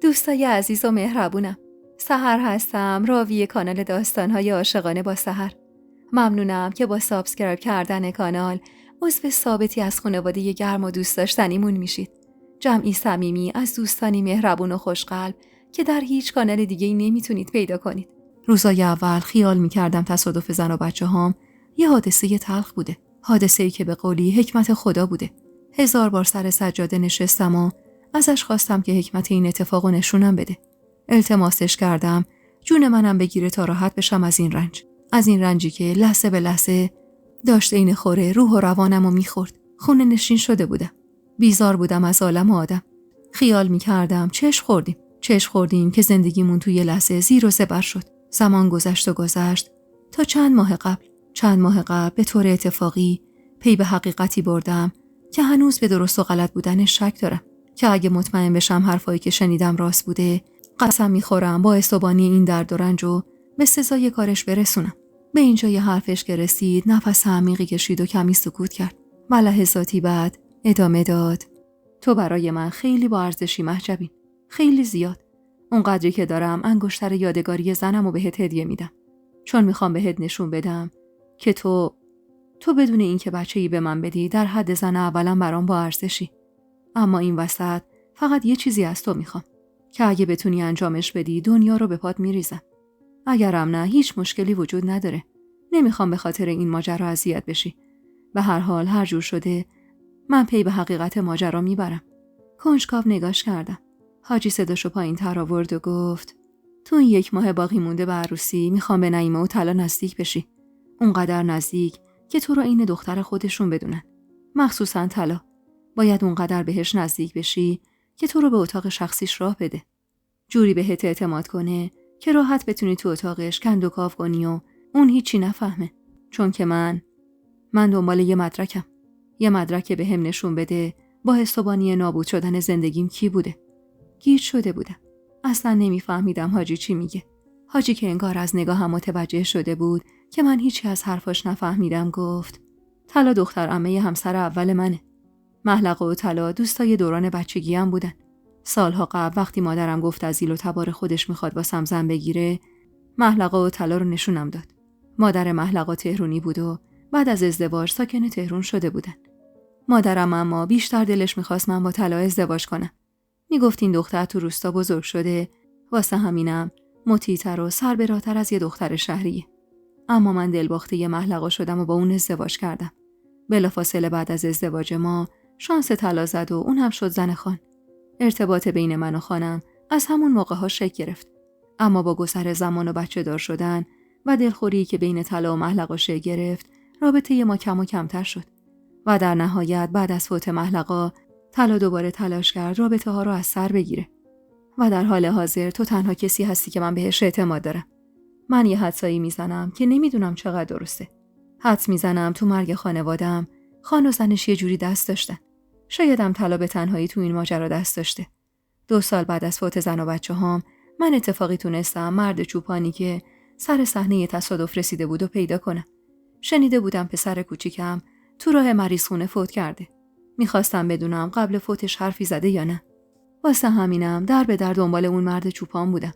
دوستای عزیز و مهربونم، سحر هستم، راوی کانال داستان‌های عاشقانه با سحر. ممنونم که با سابسکرایب کردن کانال عضو ثابتی از خانواده گرم و دوست داشتنیمون میشید. جمعی صمیمی از دوستانی مهربون و خوشقلب که در هیچ کانال دیگه‌ای نمیتونید پیدا کنید. روزای اول خیال میکردم تصادف زن و بچه هام یه حادثه تلخ بوده. حادثه‌ای که به قولی حکمت خدا بوده. 1000 بار سر سجاده نشستم و ازش خواستم که حکمت این اتفاقو نشونم بده. التماسش کردم جون منم بگیره تا راحت بشم از این رنج. از این رنجی که لحظه به لحظه داشت این خوره روح و روانمو میخورد. خونه نشین شده بودم. بیزار بودم از عالم و آدم. خیال میکردم چشم خوردیم که زندگیمون توی لحظه زیر و زبر شد. زمان گذشت تا چند ماه قبل به طور اتفاقی پی به حقیقتی بردم که هنوز به درست و غلط بودنش شک دارم. که اگه مطمئن بشم حرفایی که شنیدم راست بوده، قسم میخورم با استوبانی این درد و رنجو به سزای کارش برسونم. به اینجای حرفش که رسید نفس عمیقی کشید و کمی سکوت کرد. لحظاتی بعد ادامه داد: تو برای من خیلی با ارزشی محجبی، خیلی زیاد. اونقدری که دارم انگشتر یادگاری زنمو بهت هدیه میدم، چون میخوام بهت نشون بدم که تو بدون اینکه بچه‌ای به من بدی در حد زن اولا برام با ارزشی. اما این وسط فقط یه چیزی از تو میخوام که اگه بتونی انجامش بدی دنیا رو به پات میریزم. اگرم نه هیچ مشکلی وجود نداره. نمیخوام به خاطر این ماجرا اذیت بشی. به هر حال هر جور شده من پی به حقیقت ماجرا میبرم. کنجکاو نگاش کردم. حاجی صداشو پایین تر آورد و گفت: تو این 1 ماه باقی مونده به عروسی میخوام به نعیمه و طلا نزدیک بشی. اونقدر نزدیک که تو رو این دختر خودشون بدونن. مخصوصا طلا. باید اونقدر بهش نزدیک بشی که تو رو به اتاق شخصیش راه بده. جوری بهت اعتماد کنه که راحت بتونی تو اتاقش کند و کاف کنی و اون هیچی نفهمه. چون که من دنبال یه مدرکم. یه مدرک به هم نشون بده با حسابانی نابود شدن زندگیم کی بوده. گیج شده بودم. اصلا نمیفهمیدم حاجی چی میگه. حاجی که انگار از نگاهم متوجه شده بود که من هیچی از حرفاش نفهمیدم گفت: طلا دختر عمه همسر اول منه. محلقه و طلا دوستای دوران بچگی‌ام بودن. سالها قبل وقتی مادرم گفت از ایل و تبار خودش میخواد واسم زن بگیره، محلقه و طلا رو نشونم داد. مادر محلقه تهرونی بود و بعد از ازدواج ساکن تهران شده بودن. مادرم اما بیشتر دلش میخواست من با طلا ازدواج کنم. میگفت این دختر تو روستا بزرگ شده، واسه همینم مطیع‌تر و سربراتر از یه دختر شهریه. اما من دلباخته یه محلقه شدم و با اون ازدواج کردم. بلافاصله بعد از ازدواج ما شانس طلا زد و اون هم شد زن خان. ارتباط بین من و خانم از همون موقع ها شکل گرفت. اما با گذر زمان و بچه دار شدن و دلخوری که بین طلا و محلقه شکل گرفت، رابطه ما کم و کمتر شد. و در نهایت بعد از فوت محلقه، طلا دوباره تلاش کرد رابطه ها رو از سر بگیره. و در حال حاضر تو تنها کسی هستی که من بهش اعتماد دارم. من یه حدسایی میزنم که نمیدونم چقدر درسته. حدس میزنم تو مرگ خانواده‌ام خان و زنش یه جوری دست داشتن. شایدم طلا به تنهایی تو این ماجرا دست داشته. 2 سال بعد از فوت زن و بچه هام من اتفاقی تونستم مرد چوپانی که سر صحنه تصادف رسیده بود و پیدا کنم. شنیده بودم پسر کوچیکم تو راه مریض خونه فوت کرده. میخواستم بدونم قبل فوتش حرفی زده یا نه. واسه همینم در به در دنبال اون مرد چوپان بودم.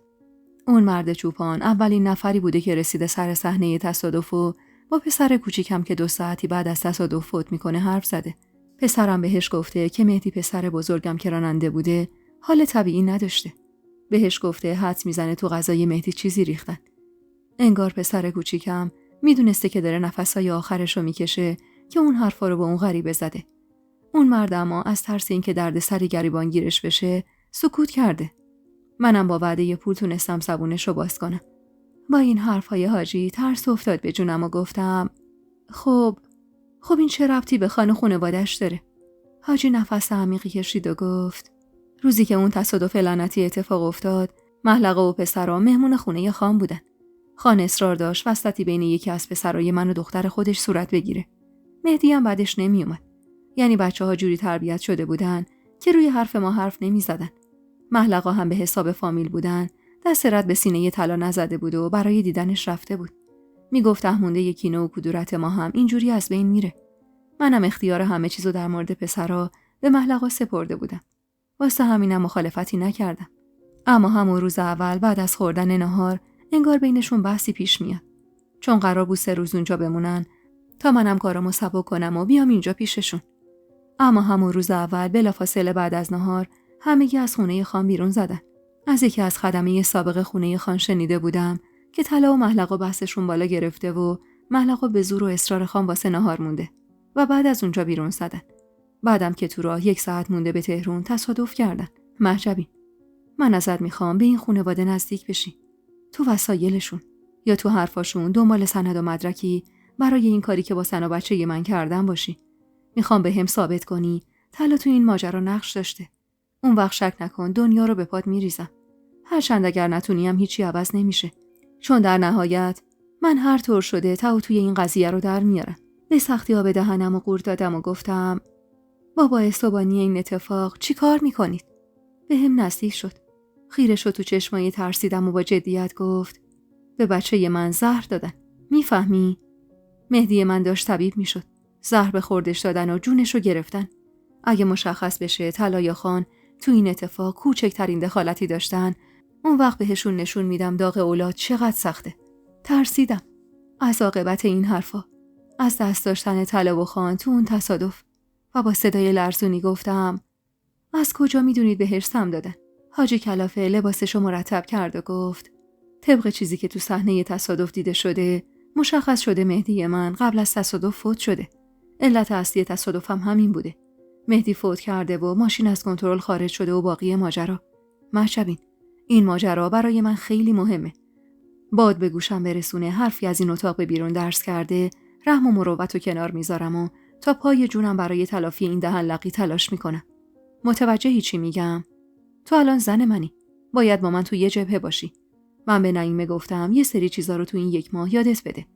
اون مرد چوپان اولین نفری بوده که رسیده سر صحنه تصادف و با پسر کوچیکم که 2 ساعتی بعد از تصادف فوت میکنه حرف زده. پسرم بهش گفته که مهدی پسر بزرگم که راننده بوده حال طبیعی نداشته. بهش گفته حدس میزنه تو غذای مهدی چیزی ریختن. انگار پسر کوچیکم میدونسته که داره نفسای آخرشو میکشه که اون حرفا رو به اون غریبه زده. اون مرد اما از ترس اینکه دردسر گریبان گیرش بشه سکوت کرده. منم با وعده پول تونستم زبونشو باز کنم. با این حرفای حاجی ترس افتاد به جونم و گفتم: خب این چه ربطی به خان و خانواده‌اش داره؟ حاجی نفس عمیقی کشید و گفت: روزی که اون تصادف لعنتی اتفاق افتاد، محلقه و پسرا مهمون خونه خان بودن. خان اصرار داشت وسطی بین یکی از پسرای من و دختر خودش صورت بگیره. مهدی هم بعدش نمی اومد. یعنی بچه‌ها جوری تربیت شده بودن که روی حرف ما حرف نمی زدن. محلقه هم به حساب فامیل بودن، دست رد به سینه طلا نزده بود و برای دیدنش رفته بود. میگفت مونده کینه و کدورت ما هم اینجوری از بین میره. منم اختیار همه چیزو در مورد پسرا به محلقه سپرده بودم. واسه همینم مخالفتی نکردم. اما همون روز اول بعد از خوردن نهار انگار بینشون بحثی پیش میاد. چون قرار بود 3 روز اونجا بمونن تا منم کارامو سبک کنم و بیام اینجا پیششون. اما همون روز اول بلافاصله بعد از نهار همگی از خونه خان بیرون زدن. از یکی از خدمه سابق خونه خان شنیده بودم که طلا و محلقو بحثشون بالا گرفته و محلقو به زور و اصرار خان واسه نهار مونده و بعد از اونجا بیرون زدن. بعدم که تو راه 1 ساعت مونده به تهران تصادف کردن. مهجبین، من ازت میخوام به این خانواده نزدیک بشی. تو وسایلشون یا تو حرفاشون دنبال سند و مدرکی برای این کاری که با زن و بچه من کردن باشی. میخوام به هم ثابت کنی طلا تو این ماجرا نقش داشته. اون وقت شک نکن دنیا رو به پات میریزم. هرچند اگر نتونیم هیچی عوض نمیشه. چون در نهایت من هر طور شده تا توی این قضیه رو در میارم. به سختی آب دهنم و قورت دادم و گفتم بابا استوبانی این اتفاق چی کار میکنید؟ به هم نزدیک شد. خیره شد تو چشمای ترسیدم و با جدیت گفت به بچه من زهر دادن. میفهمی؟ مهدی من داشت طبیب میشد. زهر به خوردش دادن و جونش رو گرفتن. اگه مشخص بشه طلا یا خان تو این اتفاق کوچکترین دخالتی داشتن، اون وقت بهشون نشون میدم داغ اولاد چقدر سخته. ترسیدم از عاقبت این حرفا، از دست داشتن طلا و خان تو اون تصادف و با صدای لرزونی گفتم از کجا میدونید بهش سم دادن؟ حاجی کلافه لباسشو مرتب کرد و گفت طبق چیزی که تو صحنه تصادف دیده شده مشخص شده مهدی من قبل از تصادف فوت شده. علت اصلی تصادف هم همین بوده. مهدی فوت کرده و ماشین از کنترل خارج شده و باقی ماجرا. مهجبین، این ماجرا برای من خیلی مهمه. باد به گوشم برسونه حرفی از این اتاق به بیرون درس کرده، رحم و مروت رو کنار میذارم و تا پای جونم برای تلافی این دهن لقی تلاش میکنم. متوجهی چی میگم؟ تو الان زن منی. باید با من تو یه جبهه باشی. من به نعیمه گفتم یه سری چیزا رو تو این 1 ماه یادت بده.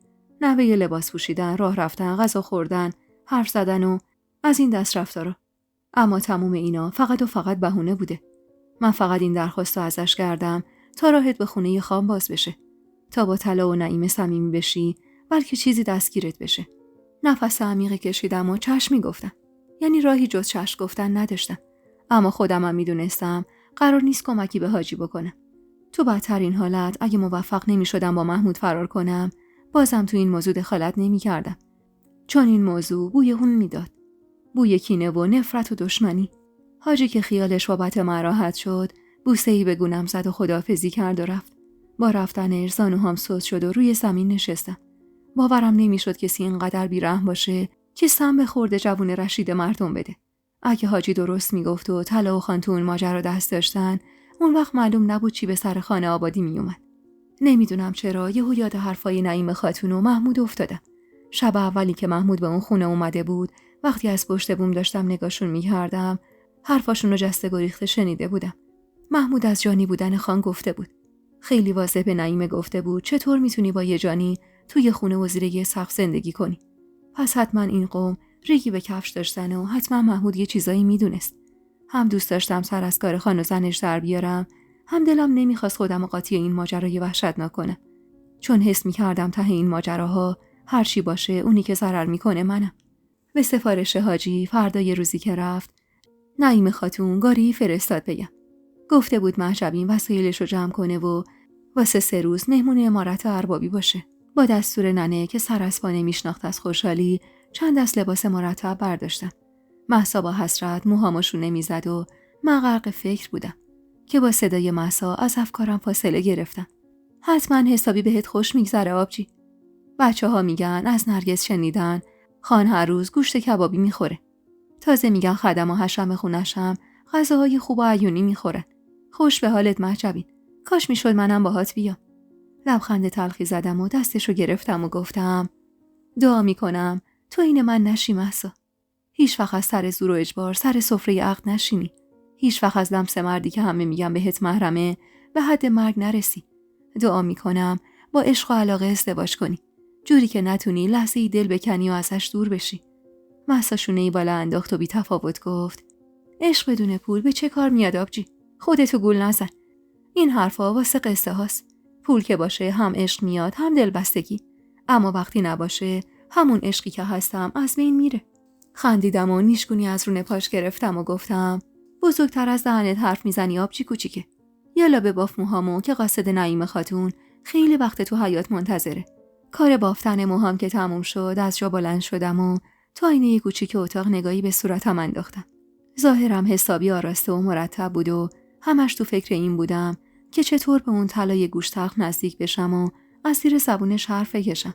نحوه لباس پوشیدن، راه رفتن، غذا خوردن، حرف زدن و از این دست رفتارا. اما تموم اینا فقط و فقط بهونه بوده. من فقط این درخواستو ازش کردم تا راهت به خونه خان باز بشه. تا با طلا و نعیمه صمیمی بشی، بلکه چیزی دستگیرت بشه. نفس عمیقی کشیدم و چشمی گفتم. یعنی راهی جز چشم گفتن نداشتم. اما خودمم میدونستم قرار نیست کمکی به حاجی بکنم. تو بدترین حالت اگه موفق نمیشدم با محمود فرار کنم، بازم تو این موضوع دخالت نمیکردم. چون این موضوع بوی هون میداد. بوی کینه و نفرت و دشمنی. حاجی که خیالش بابت من راحت شد، بوسه‌ای به گونم زد و خداحافظی کرد و رفت. با رفتنش زانوهام سوز شد و روی زمین نشستم. باورم نمیشد کسی اینقدر بی‌رحم باشه که سم به خورده جوون رشید مردم بده. اگه حاجی درست میگفت و طلا و خان تو اون ماجرا دست داشتن، اون وقت معلوم نبود چی به سر خانه آبادی میومد. نمیدونم چرا یهو یاد حرفای نعیم خاتون و محمود افتادم. شب اولی که محمود به اون خونه اومده بود، وقتی از پشت بوم داشتم نگاشون میکردم، حرفاشون رو جسته گریخته شنیده بودم. محمود از جانی بودن خان گفته بود. خیلی واضح به نعیم گفته بود چطور میتونی با یه جانی توی خونه و زیر یه سقف زندگی کنی. پس حتما این قوم ریگی به کفش داشتن و حتما محمود یه چیزایی میدونست. هم دوست داشتم سر از کار خان و زنش در بیارم، هم دلم نمیخواست خودم قاطی این ماجرای وحشتناک کنم. چون حس میکردم ته این ماجراها هر چی باشه اونی که ضرر میکنه منم. به سفارش حاجی فردای روزی که رفت، نعیم خاتون گاری فرستاد بگم. گفته بود مهجبین وسایلش رو جمع کنه و واسه 3 روز مهمون امارت اربابی باشه. با دستور ننه که سر از پا نمیشناخت از خوشحالی چند دست لباس مرتب برداشتم. مهسا با حسرت موهامشو نمیزد و من غرق فکر بودم که با صدای مهسا از افکارم فاصله گرفتم. حتما حسابی بهت خوش میگذره آبجی. بچه‌ها میگن از نرگس شنیدن خان هر روز گوشت کبابی میخوره. تازه میگن خدم و حشم خونشم غذاهای خوب و عیونی میخورن. خوش به حالت مهجبین. کاش میشد منم باهات بیام. لبخند تلخی زدم و دستشو گرفتم و گفتم دعا میکنم تو این من نشی مهسا. هیچ وقت از سر زور و اجبار سر سفره عقد نشینی. هیچ وقت از لمس مردی که همه میگن بهت محرمه به حد مرگ نرسی. دعا میکنم با عشق و علاقه ازدواج کنی. جوری که نتونی لحظه‌ای دل بکنی و ازش دور بشی. مهسا شونه‌ای بالا انداخت و بی تفاوت گفت عشق بدون پول به چه کار میاد آبجی؟ خودتو گول نزن. این حرفا واسه قصه هاست. پول که باشه هم عشق میاد هم دلبستگی. اما وقتی نباشه همون عشقی که هستم از بین میره. خندیدم و نیشگونی از رو پاش گرفتم و گفتم بزرگتر از دهنت حرف میزنی آبجی کوچیکه. یالا به باف موهامو که قاصد نعیم خاتون خیلی وقت تو حیاط منتظره. کار بافتن موهام که تموم شد از جا بلند شدم و تو آینه کوچیک اتاق نگاهی به صورتم انداختم. ظاهرم حسابی آراسته و مرتب بود و همش تو فکر این بودم که چطور به اون طلای گوشتلخ نزدیک بشم و از زیر زبونش حرف بکشم.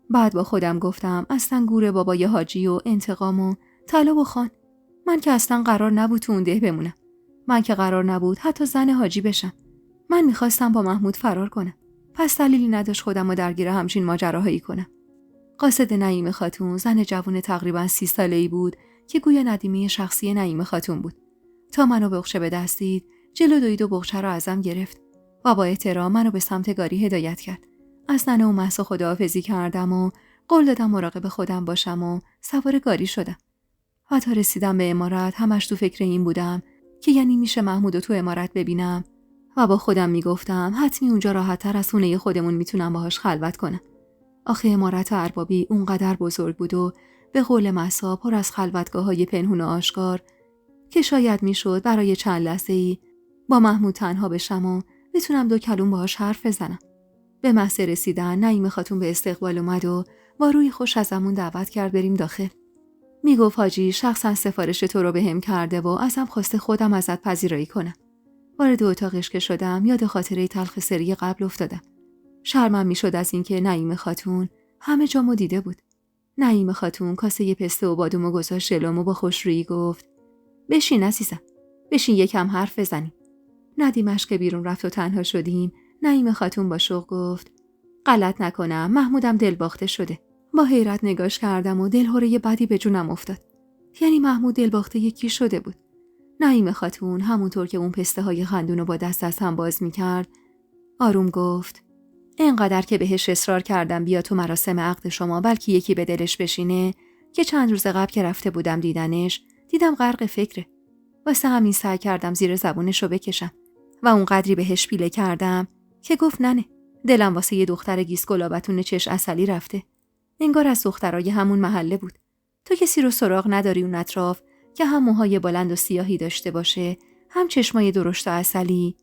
بعد با خودم گفتم اصلا گور بابای حاجی و انتقام و طلا و خان. من که اصلا قرار نبود تو اون ده بمونم. من که قرار نبود حتی زن حاجی بشم. من میخواستم با محمود فرار کنم. پس دلیلی نداشت خودم رو درگیر همچین ماجراهایی کنم. قاصد نعیم خاتون زن جوان تقریبا 30 ساله‌ای بود که گویا ندیمه شخصی نعیم خاتون بود. تا منو بغچه به دست دید، جلو دوید و بغچه رو ازم گرفت و با احترام منو به سمت گاری هدایت کرد. از ننه و محسا خداحافظی کردم و قول دادم مراقب خودم باشم و سوار گاری شدم. و تا رسیدم به عمارت همش تو فکر این بودم که یعنی میشه محمودو تو عمارت ببینم و با خودم میگفتم حتمی اونجا راحت‌تر از خونه خودمون میتونم باهاش خلوت کنم. آخه عمارت اربابی اونقدر بزرگ بود و به قول محسا پر از خلوتگاه‌های پنهون و آشکار که شاید میشد برای چند لحظه‌ای با محمود تنها بشم و بتونم 2 کلمه باهاش حرف بزنم. به محضر رسیدن نعیم خاتون به استقبال اومد و با روی خوش ازمون دعوت کرد بریم داخل. میگفت حاجی شخصا سفارش تو رو بهم کرده و ازم خواسته خودم ازت پذیرایی کنم. وارد اتاقش که شدم یاد خاطره تلخ سری قبل افتادم. شرمم میشد از اینکه نعیم خاتون همه جامو دیده بود. نعیم خاتون کاسه پسته و بادومو گذاشت جلوم و با خوشرویی گفت بشین عزیزم، بشین یکم حرف بزنیم. ندیمش که بیرون رفت و تنها شدیم، نعیم خاتون با شوق گفت غلط نکنم محمودم دلباخته شده. با حیرت نگاش کردم و دلهره بدی به جونم افتاد. یعنی محمود دلباخته یکی شده بود. نعیم خاتون همونطور که اون پسته های خندونو با دست از هم باز میکرد آروم گفت اینقدر که بهش اصرار کردم بیا تو مراسم عقد شما بلکه یکی به دلش بشینه که چند روز قبل که رفته بودم دیدنش دیدم غرق فکره. واسه همین سعی کردم زیر زبونشو بکشم و اونقدری بهش پیله کردم که گفت ننه. دلم واسه یه دختر گیسگلابتون چش عسلی رفته. انگار از دخترای همون محله بود. تو کسی رو سراغ نداری اون اطراف که هم موهای بلند و سیاهی داشته باشه هم چشمای درشت و عسلی؟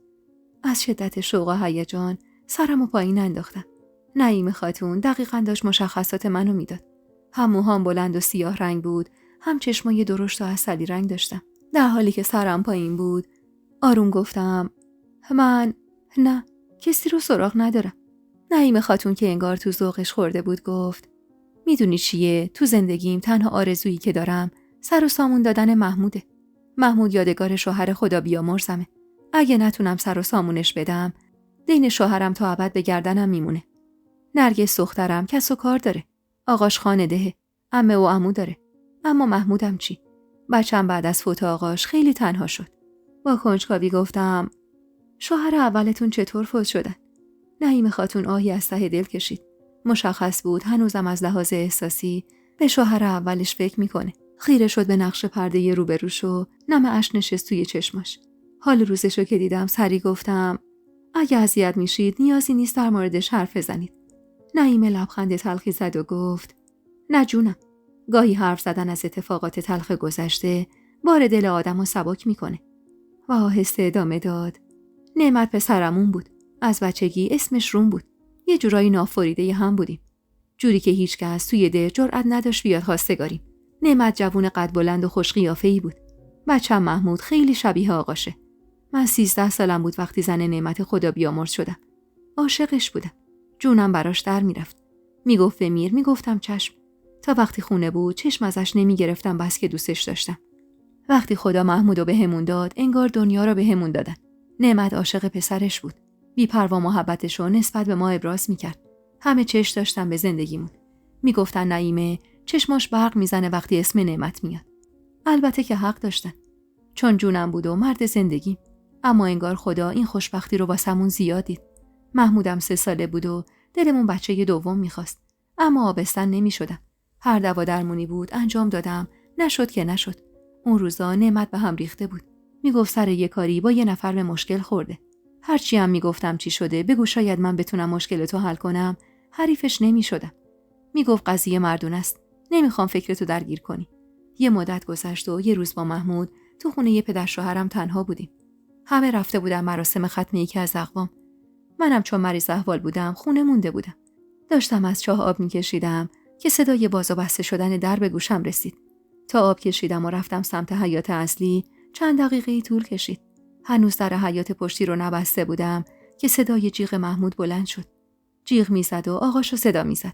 از شدت شوق و هیجان سرمو پایین انداختم. نعیم خاتون دقیقاً داشت مشخصات منو میداد. هم موهام بلند و سیاه رنگ بود، هم چشمای درشت و عسلی رنگ داشتم. در حالی که سرم پایین بود، آروم گفتم من نه، کسی رو سراغ ندارم. نعیم خاتون که انگار تو ذوقش خورده بود گفت میدونی چیه؟ تو زندگیم تنها آرزویی که دارم سر و سامون دادن محموده. محمود یادگار شوهر خدا بیامرزمه. اگه نتونم سر و سامونش بدم، دین شوهرم تا ابد به گردنم میمونه. نرگس دخترم کس و کار داره. آقاش خانه دهه. عمه و عمو داره. اما محمودم چی؟ بچم بعد از فوت آقاش خیلی تنها شد. با کنجکاوی گفتم شوهر اولتون چطور فوت شدن؟ نعیم خاتون آهی از ته دل کشید. مشخص بود هنوزم از لحاظ احساسی به شوهر اولش فکر میکنه. خیره شد به نقش پرده روبروش و نم اشک نشست توی چشماش. حال روزشو که دیدم سری گفتم اگه اذیت میشید نیازی نیست در موردش حرف بزنید. نعیم لبخند تلخی زد و گفت نه جونم. گاهی حرف زدن از اتفاقات تلخ گذشته بار دل آدمو سبک میکنه. و آهسته ادامه داد نعمت پسرمون بود. از بچگی اسمش روم بود. یه جورایی نافوریده هم بودیم. جوری که هیچ کس توی ده جرئت نداشت بیاد خواستگاریم. نعمت جوون قد بلند و خوش قیافه‌ای بود. بچه‌م محمود خیلی شبیه آقاشه. من 13 سالم بود وقتی زن نعمت خدا بیامرز شدم. عاشقش بودم. جونم براش در میرفت. میگفت بمیر، میگفتم چشم. تا وقتی خونه بود چشم ازش نمیگرفتم بس که دوستش داشتم. وقتی خدا محمودو بهمون داد انگار دنیا رو بهمون دادن. نعمت عاشق پسرش بود. بی‌پروا محبتشو نسبت به ما ابراز میکرد. همه چش داشتن به زندگیمون. میگفتن نعیمه چشماش برق میزنه وقتی اسم نعمت میاد. البته که حق داشتن. چون جونم بود و مرد زندگیم. اما انگار خدا این خوشبختی رو واسمون زیاد دید. محمودم 3 ساله بود و دلمون بچه دوم میخواست. اما آبستن نمیشدم. هر دوا درمونی بود انجام دادم. نشد که نشد. اون روزا نعمت به هم ریخته بود. میگفت سر یه کاری با یه نفر به مشکل خورده. هرچی هم میگفتم چی شده بگو شاید من بتونم مشکلتو حل کنم، حریفش نمیشدم. میگفت قضیه مردون است. نمیخوام فکرتو درگیر کنی. یه مدت گذشت و یه روز با محمود تو خونه یه پدر شوهرم تنها بودیم. همه رفته بودن مراسم ختم یکی از اقوام. منم چون مریض احوال بودم خونه مونده بودم. داشتم از چاه آب می‌کشیدم که صدای باز و بسته شدن در به گوشم رسید. تا آب کشیدم و رفتم سمت حیاط اصلی چند دقیقه‌ای طول کشید. هنوز در حیاط پشتی رو نبسته بودم که صدای جیغ محمود بلند شد. جیغ میزد و آقاشو صدا میزد.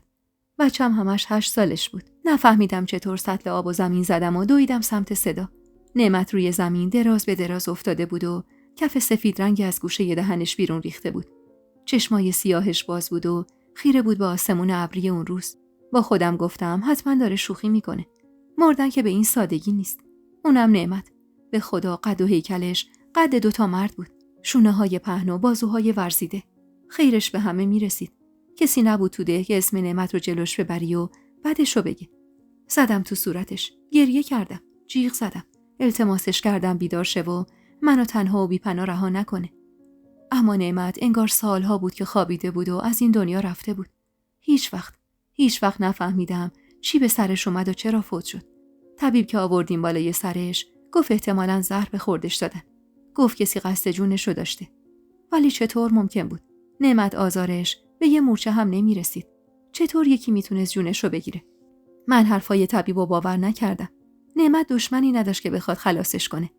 بچم همش 8 سالش بود. نفهمیدم چطور سطل آب و زمین زدم و دویدم سمت صدا. نعمت روی زمین دراز به دراز افتاده بود و کف سفید رنگی از گوشه دهنش بیرون ریخته بود. چشمای سیاهش باز بود و خیره بود به آسمون ابری اون روز. با خودم گفتم حتما داره شوخی میکنه. مردن که به این سادگی نیست. اونم نعمت. به خدا قد و هیکلش قد 2 مرد بود. شونه‌های پهن و بازوهای ورزیده. خیرش به همه میرسید. کسی نبود تو ده که اسم نعمت رو جلوش ببری و بعدشو بگه. زدم تو صورتش. گریه کردم. جیغ زدم. التماسش کردم بیدار شه و منو تنها و بی‌پناه رها نکنه. اما نعمت انگار سالها بود که خوابیده بود و از این دنیا رفته بود. هیچ وقت نفهمیدم چی به سرش اومد و چرا فوت شد. طبیب که آوردیم بالای سرش گفت احتمالاً زهر به خوردش دادن. گفت کسی قصد جونشو داشته. ولی چطور ممکن بود؟ نعمت آزارش به یه مورچه هم نمیرسید. چطور یکی میتونست جونشو بگیره؟ من حرفای طبیبو باور نکردم. نعمت دشمنی نداشت که بخواد خلاصش کنه.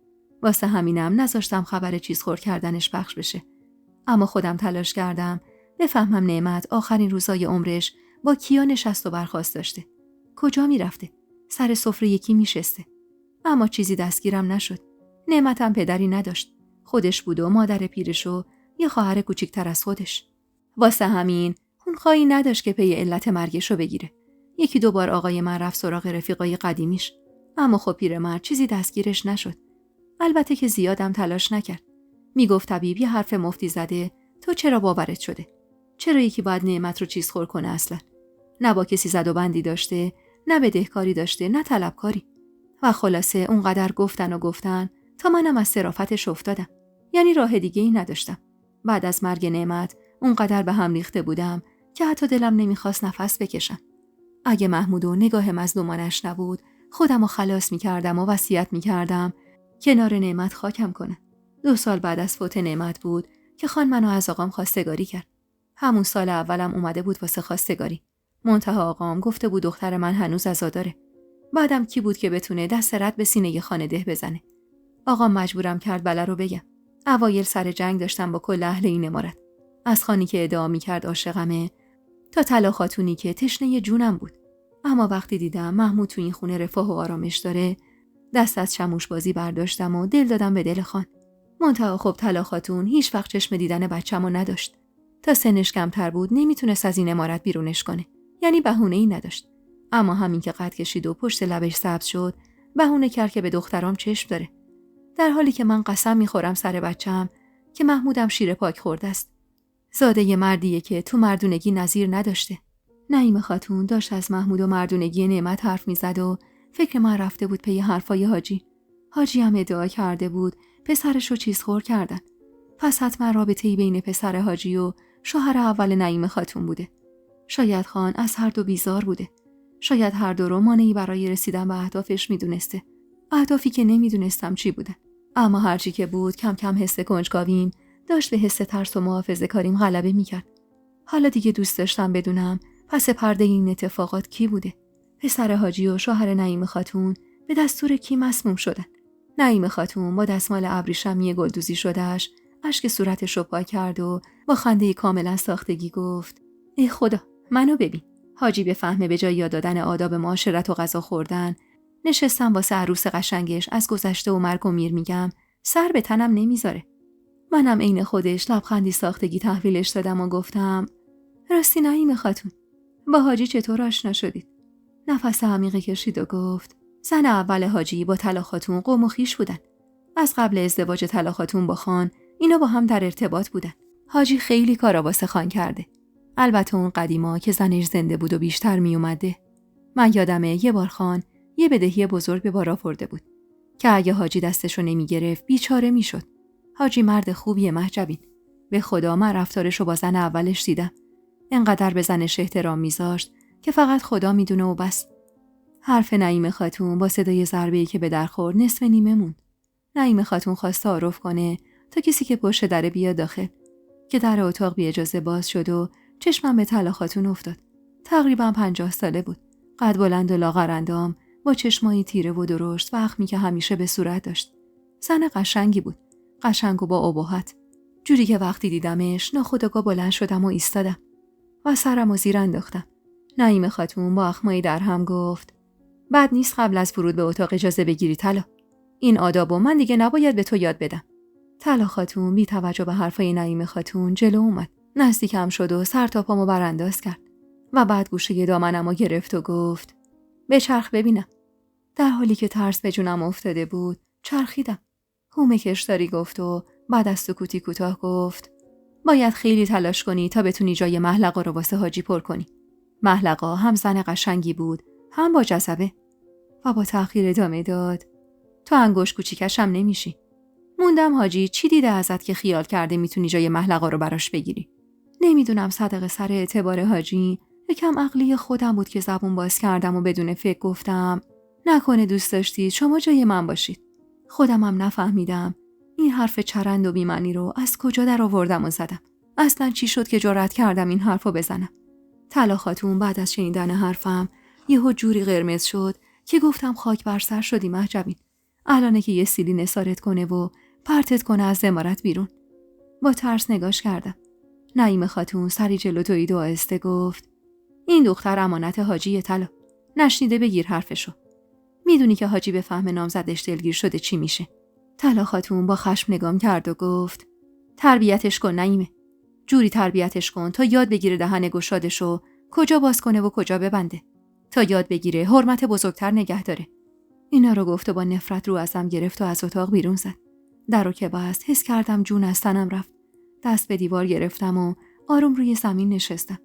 واسه همینم نذاشتم خبر چیز خور کردنش پخش بشه. اما خودم تلاش کردم بفهمم نعمت آخرین روزای عمرش با کیا نشست و برخاست داشته. کجا میرفته؟ سر سفره یکی میشسته. اما چیزی دستگیرم نشد. نعمتم پدری نداشت. خودش بود و مادر پیرش و یه خواهر کوچیک‌تر از خودش. واسه همین خونخواهی نداشت که پی علت مرگشو بگیره. 1-2 بار آقای من رفت سراغ رفیقای قدیمیش. اما خب پیرمرد چیزی دستگیرش نشد. البته که زیادم تلاش نکرد. میگفت طبیب یه حرف مفتی زده، تو چرا باورت شده؟ چرا یکی باید نعمت رو چیز خور کنه اصلا؟ نه با کسی زد و بندی داشته، نه بدهکاری داشته، نه طلبکاری. و خلاصه اونقدر گفتن تا منم از صرافتش افتادم. یعنی راه دیگه ای نداشتم. بعد از مرگ نعمت اونقدر به هم ریخته بودم که حتی دلم نمیخواست نفس بکشم. اگه محمود و نگاه مظلومانش نبود، خودم رو خلاص میکردم و وصیت میکردم کنار نعمت خاکم کنه. 2 سال بعد از فوت نعمت بود که خان منو از آقام خواستگاری کرد. همون سال اولم اومده بود واسه خواستگاری. منتها آقام گفته بود دختر من هنوز عزاداره. بعدم کی بود که بتونه دست رد به سینه خانه ده بزنه؟ آقام مجبورم کرد بله رو بگم. اوایل سر جنگ داشتم با کل اهل این امارت. از خانی که ادعا می‌کرد عاشقمه تا طلا خاتونی که تشنه جونم بود. اما وقتی دیدم محمود تو این خونه رفاه و آرامش داره، دست از چموش بازی برداشتم و دل دادم به دل خان. منتها خب طلا خاتون هیچ وقت چشم دیدن بچه‌مو نداشت. تا سنش کمتر بود نمیتونست از این امارت بیرونش کنه. یعنی بهونه‌ای نداشت. اما همین که قد کشید و پشت لبش سبز شد، بهونه کرد که به دخترام چشم داره. در حالی که من قسم میخورم سر بچه‌م که محمودم شیر پاک خورده است. زاده ی مردیه که تو مردونگی نظیر نداشته. نعیم خاتون داشت از محمود و مردونگی نعمت حرف میزد و فکر من رفته بود پی حرفای حاجی. حاجی هم ادعا کرده بود پسرشو چیز خور کردن. پس حتما رابطه‌ای بین پسر حاجی و شوهر اول نعیم خاتون بوده. شاید خان از هر دو بیزار بوده. شاید هر دو رو مانعی برای رسیدن به اهدافش میدونسته. اهدافی که نمیدونستم چی بودن. اما هرچی که بود کم کم حس کنجکاویم داشت به حس ترس و محافظه‌کاریم غلبه میکرد. حالا دیگه دوست داشتم بدونم پس پرده این اتفاقات کی بوده. پسر حاجی و شوهر نعیم خاتون به دستور کی مسموم شدن. نعیم خاتون با دستمال ابریشمی گلدوزی شدهش اشک صورتش رو پاک کرد و با خنده کاملا ساختگی گفت ای خدا منو ببین. حاجی به فهمه به جای یاد دادن آداب معاشرت و غذا خوردن نشستم واسه عروس قشنگش از گذشته و مرگ و میر میگم سر به تنم نمیذاره. منم عین خودش لبخندی ساختگی تحویلش دادم و گفتم راستی نعیم خاتون با حاجی چطور آشنا شدید؟ نفس عمیقی کشید و گفت زن اول حاجی با طلا خاتون قوم و خویش بودن. از قبل ازدواج طلا خاتون با خان اینا با هم در ارتباط بودن. حاجی خیلی کارا واسه خان کرده. البته اون قدیما که زنش زنده بود و بیشتر می اومده. من یادمه یه بار خان یه بدهی بزرگ به بار آورده بود که اگه حاجی دستشو نمی گرفت بیچاره می شد. حاجی مرد خوبیه محجبین. به خدا من رفتارشو با زن اولش دیدم. انقدر به زنش احترام میذاشت که فقط خدا میدونه و بس. حرف نعیم خاتون با صدای ضربه‌ای که به در خورد نصف نیمه موند. نعیم خاتون خواست تعارف کنه تا کسی که پشت در بیاد داخل، که در اتاق بی اجازه باز شد و چشمم به طلا خاتون افتاد. تقریبا 50 ساله بود. قد بلند و لاغر اندام، با چشمایی تیره و درشت و اخمی که همیشه به صورت داشت. زن قشنگی بود. قشنگ و با ابهت. جوری که وقتی دیدمش ناخودآگاه بلند شدم و ایستادم و سرمو زیر انداختم. نعیم خاتون با اخمایی در هم گفت: بد نیست قبل از ورود به اتاق اجازه بگیری طلا. این آدابو من دیگه نباید به تو یاد بدم. طلا خاتون بی توجه به حرفای نعیم خاتون جلو اومد. نزدیکم شد و سر تا پامو برانداز کرد و بعد گوشه دامنمو گرفت و گفت: بچرخ ببینم. در حالی که ترس به جونم افتاده بود چرخیدم. هومه کشداری گفت و بعد از سکوتی کوتاه گفت: باید خیلی تلاش کنی تا بتونی جای محلقا رو واسه حاجی پر کنی. محلقا هم زن قشنگی بود، هم با جذبه. و با تأخیر ادامه داد: تو انگشت کوچیکشم نمیشی. موندم حاجی چی دیده ازت که خیال کرده میتونی جای محلقا رو براش بگیری. نمیدونم صدق سر اعتبار حاجی یکم عقلی خودم بود که زبون باز کردم و بدون فکر گفتم: نکنه دوست داشتید شما جای من باشید. خودمم نفهمیدم این حرف چرند و بی‌معنی رو از کجا در آوردم و زدم. اصلا چی شد که جرأت کردم این حرفو بزنم. طلا خاتون بعد از شنیدن حرفم یهو جوری قرمز شد که گفتم خاک بر سر شدی مهجبین. الانه که یه سیلی نثارت کنه و پرتت کنه از عمارت بیرون. با ترس نگاش کردم. نعیم خاتون سری جلو دوید و آهسته گفت: این دختر امانت حاجی طلا. نشنیده بگیر حرفشو. میدونی که حاجی به فهم نامزدش دلگیر شده چی میشه. طلا خاتون با خشم نگام کرد و گفت: تربیتش کن نعیمه. جوری تربیتش کن تا یاد بگیره دهن گشادشو کجا باز کنه و کجا ببنده. تا یاد بگیره حرمت بزرگتر نگه داره. اینا رو گفت و با نفرت رو ازم گرفت و از اتاق بیرون زد. در رو که بست حس کردم جون از تنم رفت. دست به دیوار گرفتم و آروم روی زمین نشستم.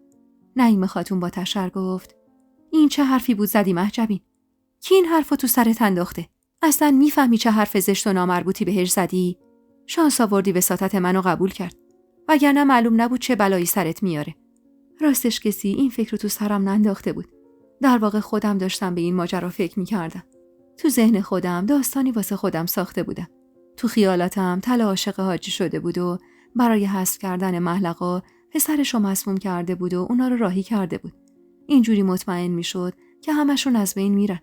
نعیم خاتون با تشر گفت: این چه حرفی بود زدی مهجبین؟ کی این حرفو تو سرت انداخته؟ اصلا میفهمی چه حرف زشت و نامربوطی بهش زدی؟ شانس آوردی وساطت منو قبول کرد. وگرنه معلوم نبود چه بلایی سرت میاره. راستش کسی این فکر رو تو سرم ننداخته بود. در واقع خودم داشتم به این ماجرا فکر میکردم. تو ذهن خودم داستانی واسه خودم ساخته بودم. تو خیالاتم طلا عاشق حاجی شده بود و برای حذف کردن محلقا پسرشو مسموم کرده بود و اونا رو راهی کرده بود. اینجوری مطمئن میشد که همشون از بین میرن.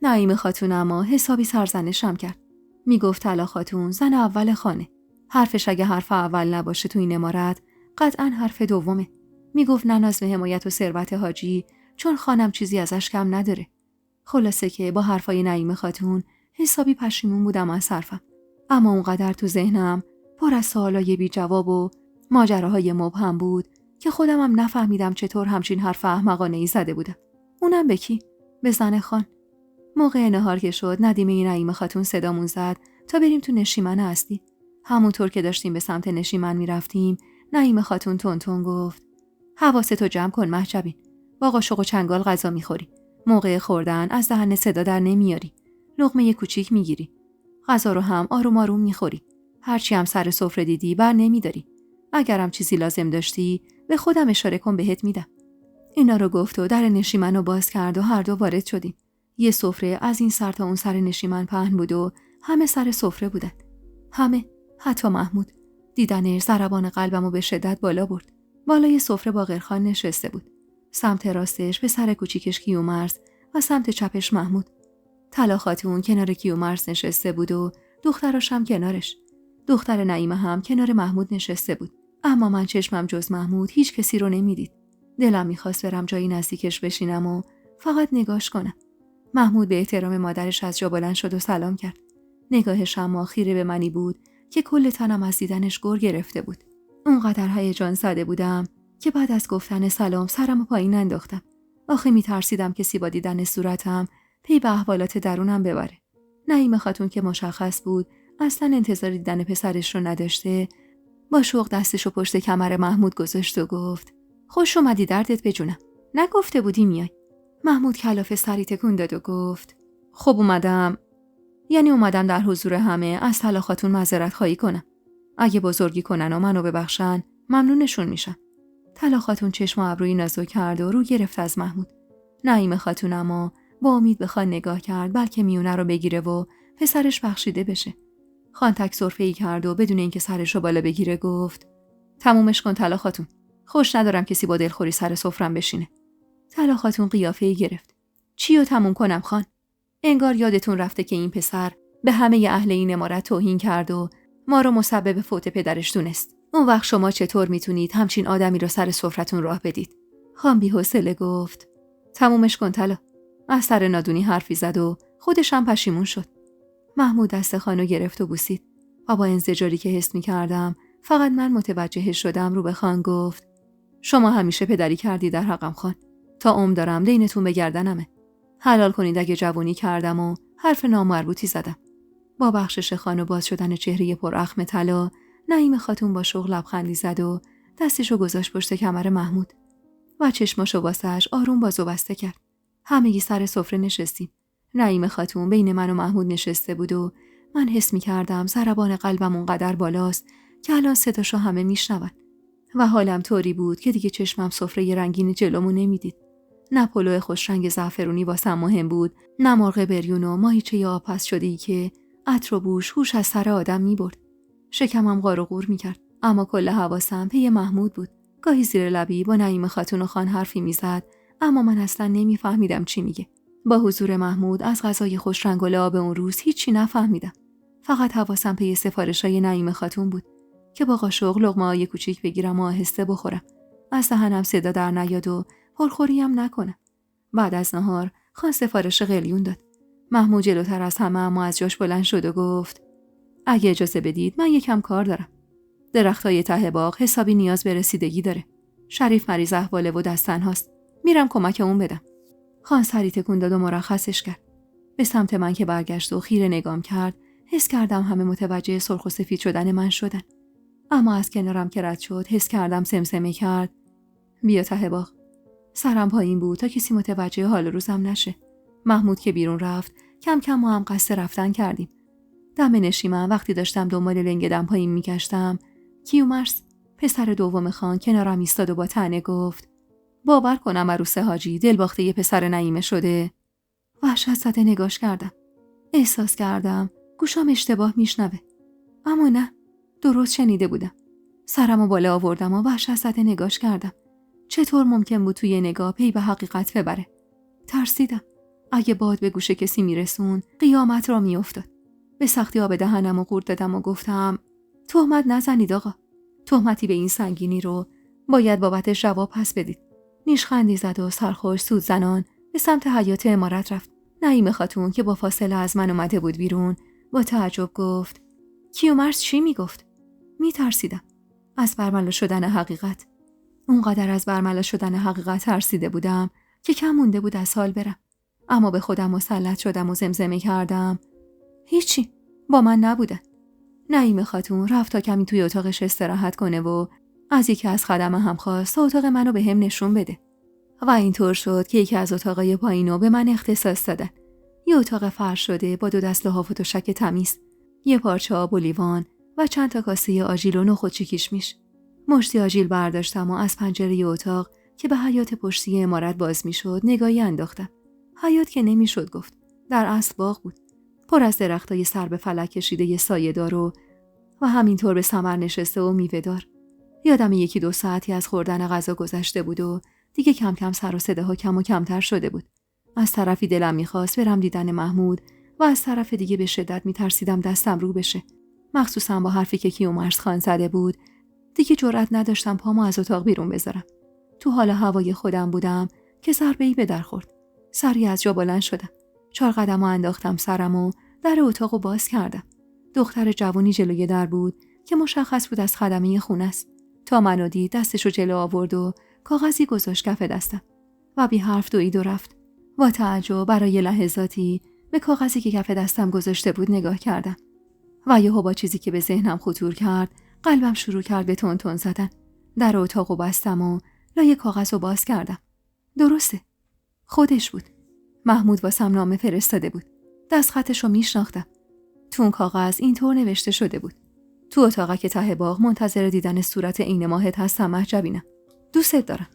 نعیم خاتون اما حسابی سرزنشم کرد. میگفت طلا خاتون زن اول خانه. حرفش اگه حرف اول نباشه تو این امارت قطعاً حرف دومه. میگفت نناز به حمایت و ثروت حاجی چون خانم چیزی ازش کم نداره. خلاصه که با حرفای نعیم خاتون حسابی پشیمون بودم از حرفم. اما اونقدر تو ذهنم پر از سوالای بی جواب و ماجراهای مبهم بود که خودمم نفهمیدم چطور همچین حرف احمقانه‌ای زده بودم. اونم به کی؟ به زن خان. موقع نهار که شد ندیمه نعیم خاتون صدامون زد تا بریم تو نشیمن اصلی. همونطور که داشتیم به سمت نشیمن میرفتیم نعیم خاتون تون گفت: حواستو جمع کن مهجبین. با قاشق و چنگال غذا میخوری. موقع خوردن از دهن صدا در نمیاری. لقمه کوچیک میگیری. غذا رو هم آروم آروم میخوری. هرچی هم سر سفره دیدی بر نمیداری. اگرم چیزی لازم داشتی به خودم اشاره کن بهت میدم. اینا رو گفت و در نشیمن رو باز کرد و هر دو وارد شدیم. یه سفره از این سر تا اون سر نشیمن پهن بود و همه سر سفره بودن. همه، حتی محمود. دیدنش ضربان قلبمو به شدت بالا برد. بالای سفره باقرخان نشسته بود. سمت راستش به سر کوچیکش کیومرث و سمت چپش محمود. طلا خاتون کنار کیومرث نشسته بود و دختراش هم کنارش. دختر نعیمه هم کنار محمود نشسته بود. اما من چشمم جز محمود هیچ کسی رو نمیدید. دلم میخواست برم جایی نزدیکش بشینم و فقط نگاش کنم. محمود به احترام مادرش از جا بلند شد و سلام کرد. نگاهش اما خیره به منی بود که کل تنم از دیدنش گر گرفته بود. اونقدر هیجان زده بودم که بعد از گفتن سلام سرمو پایین انداختم. آخه میترسیدم کسی با دیدن صورتم پی به احوالات درونم ببره. نعیم خاتون که مشخص بود اصلا انتظار دیدن پسرش رو نداشته، با شوق دستشو پشت کمر محمود گذاشت و گفت: خوش اومدی دردت بجونم. نگفته بودی میای؟ محمود کلافه سری تکون داد و گفت: خب اومدم. یعنی اومدم در حضور همه از طلا خاتون معذرت خواهی کنم. اگه بزرگی کنن و منو ببخشن ممنونشون میشم. طلا خاتون چشم و ابروی نازو کرد و رو گرفت از محمود. نعیم خاتون اما با امید به خان نگاه کرد بلکه میونه رو بگیره و پسرش بخشیده بشه. خان تک سرفه‌ای کرد و بدون اینکه سرش رو بالا بگیره گفت: تمومش کن طلا خاتون. خوش ندارم کسی با دلخوری سر سفرم بشینه. طلا خاتون قیافه‌ای گرفت. چیو تموم کنم خان؟ انگار یادتون رفته که این پسر به همه اهل این عمارت توهین کرد و ما رو مسبب فوت پدرش دونست. اون وقت شما چطور میتونید همچین آدمی رو سر سفرتون راه بدید؟ خان بی‌حوصله گفت: تمومش کن طلا. از سر نادونی حرفی زد و خودش هم پشیمون شد. محمود دست خانو گرفت و بوسید و با انزجاری که حس می‌کردم فقط من متوجه شدم رو به خان گفت: شما همیشه پدری کردی در حقم خان. تا عمر دارم دینتون به گردنمه. حلال کنید اگه جوونی کردم و حرف نامربوطی زدم. با بخشش خان و باز شدن چهره پر اخم طلا، نعیم خاتون با شوق لبخندی زد و دستشو گذاشت پشت کمر محمود و چشماشو واسش آروم باز و بسته کرد. همگی سر سفره نشستیم. نعیم خاتون بین من و محمود نشسته بود و من حس می‌کردم ضربان قلبم اونقدر بالاست که الان صداشو همه میشنون و حالم طوری بود که دیگه چشمم سفره رنگین جلومو نمیدید. نه پلو خوش رنگ زعفرونی واسم مهم بود، نه مرغ بریون و ماهیچه آبپز شده‌ای که عطر و بوش هوش از سر آدم می‌برد. شکمم غار و غور می‌کرد، اما کل حواسم پی محمود بود. گاهی زیر لبی با نعیم خاتون و خان حرفی می‌زد، اما من اصلا نمی‌فهمیدم چی میگه. با حضور محمود از غذای خوش رنگ و لعاب اون روز هیچی نفهمیدم. فقط حواسم پی سفارش‌های نعیم خاتون بود که با قاشق لقمه‌های کوچیک بگیرم و آهسته بخورم. از دهنم صدا در نیاد و پرخوریم نکنم. بعد از نهار خان سفارش قلیون داد. محمود جلوتر از همه اما از جاش بلند شد و گفت: اگه اجازه بدید من یکم کار دارم. درختای ته باغ حسابی نیاز به رسیدگی داره. شریف مریض احواله و دست تنهاست. میرم کمک اون بدم. خان سری تکون داد و مرخصش کرد. به سمت من که برگشت و خیره نگام کرد، حس کردم همه متوجه سرخ و سفید شدن من شدن. اما از کنارم که رد شد حس کردم سمسمه کرد: بیا ته باغ. سرم پایین بود تا کسی متوجه حال روزم نشه. محمود که بیرون رفت کم کم ما هم قصد رفتن کردیم. دم نشیمم وقتی داشتم دنبال لنگدم پایین میگشتم، کیومرث پسر دوم خان کنارم ایستاد و با طعنه گفت: باور کنم عروس حاجی دلباخته یه پسر نعیمه شده. وحشت زده نگاش کردم. احساس کردم گوشام اشتباه میشنوه، اما نه، درست شنیده بودم. سرمو بالا آوردم و وحشت زده نگاش کردم. چطور ممکن بود توی نگاه پی به حقیقت ببره؟ ترسیدم اگه باد به گوش کسی میرسون قیامت را میافتاد. به سختی آب دهنم و قورت دادم و گفتم: تهمت نزنید آقا. تهمتی به این سنگینی رو باید بابتش جواب پس بدید. نیشخندی زد و سرخوش سود زنان به سمت حیاط عمارت رفت. نعیم خاتون که با فاصله از من اومده بود بیرون با تعجب گفت: کیومرث چی میگفت؟ میترسیدم از برملا شدن حقیقت. اونقدر از برملا شدن حقیقت ترسیده بودم که کم مونده بود از حال برم. اما به خودم مسلط شدم و زمزمه کردم: هیچی، با من نبودن. نعیم خاتون رفت تا کمی توی اتاقش استراحت کنه و از یکی از خدمه هم خواست تا اتاق منو به هم نشون بده. و اینطور شد که یکی از اتاقای پایینو به من اختصاص دادن. یه اتاق فرش شده با 2 دست لحاف و تشک تمیز، یه پارچه آب و لیوان و چند تا کاسه آجیل و نخود کشمش. مشتی آجیل برداشتم و از پنجره اتاق که به حیاط پشتی عمارت باز میشد نگاهی انداختم. حیاط که نمیشد گفت، در اصل باغ بود، پر از درختای سر به فلک کشیده سایه‌دار و همینطور به ثمر نشسته و میوه‌دار. یادم 1-2 ساعتی از خوردن غذا گذشته بود و دیگه کم کم سر و صداها کم و کمتر شده بود. از طرفی دلم میخواست برم دیدن محمود و از طرف دیگه به شدت میترسیدم دستم رو بشه. مخصوصا با حرفی که کیومرث خان زده بود، دیگه جرئت نداشتم پامو از اتاق بیرون بذارم. تو حال هوای خودم بودم که ضربه‌ای به در خورد. سری از جا بلند شدم. 4 قدمو انداختم سرم و در اتاقو باز کردم. دختر جوانی جلوی در بود که مشخص بود از خدمه خونه است. تا منو دید دستشو جلو آورد و کاغذی گذاشت کف دستم و بی حرف دوید و رفت. با تعجب برای لحظاتی به کاغذی که کف دستم گذاشته بود نگاه کردم و یهو با چیزی که به ذهنم خطور کرد قلبم شروع کرد به تون تون زدن. در اتاقو بستم و لای کاغذو باز کردم. درسته، خودش بود. محمود واسم نامه فرستاده بود. دستخطشو میشناختم. تو اون کاغذ اینطور نوشته شده بود: تو اتاقک ته باغ منتظر دیدن صورت عین ماهت هستم مهجبینم. دوستت دارم.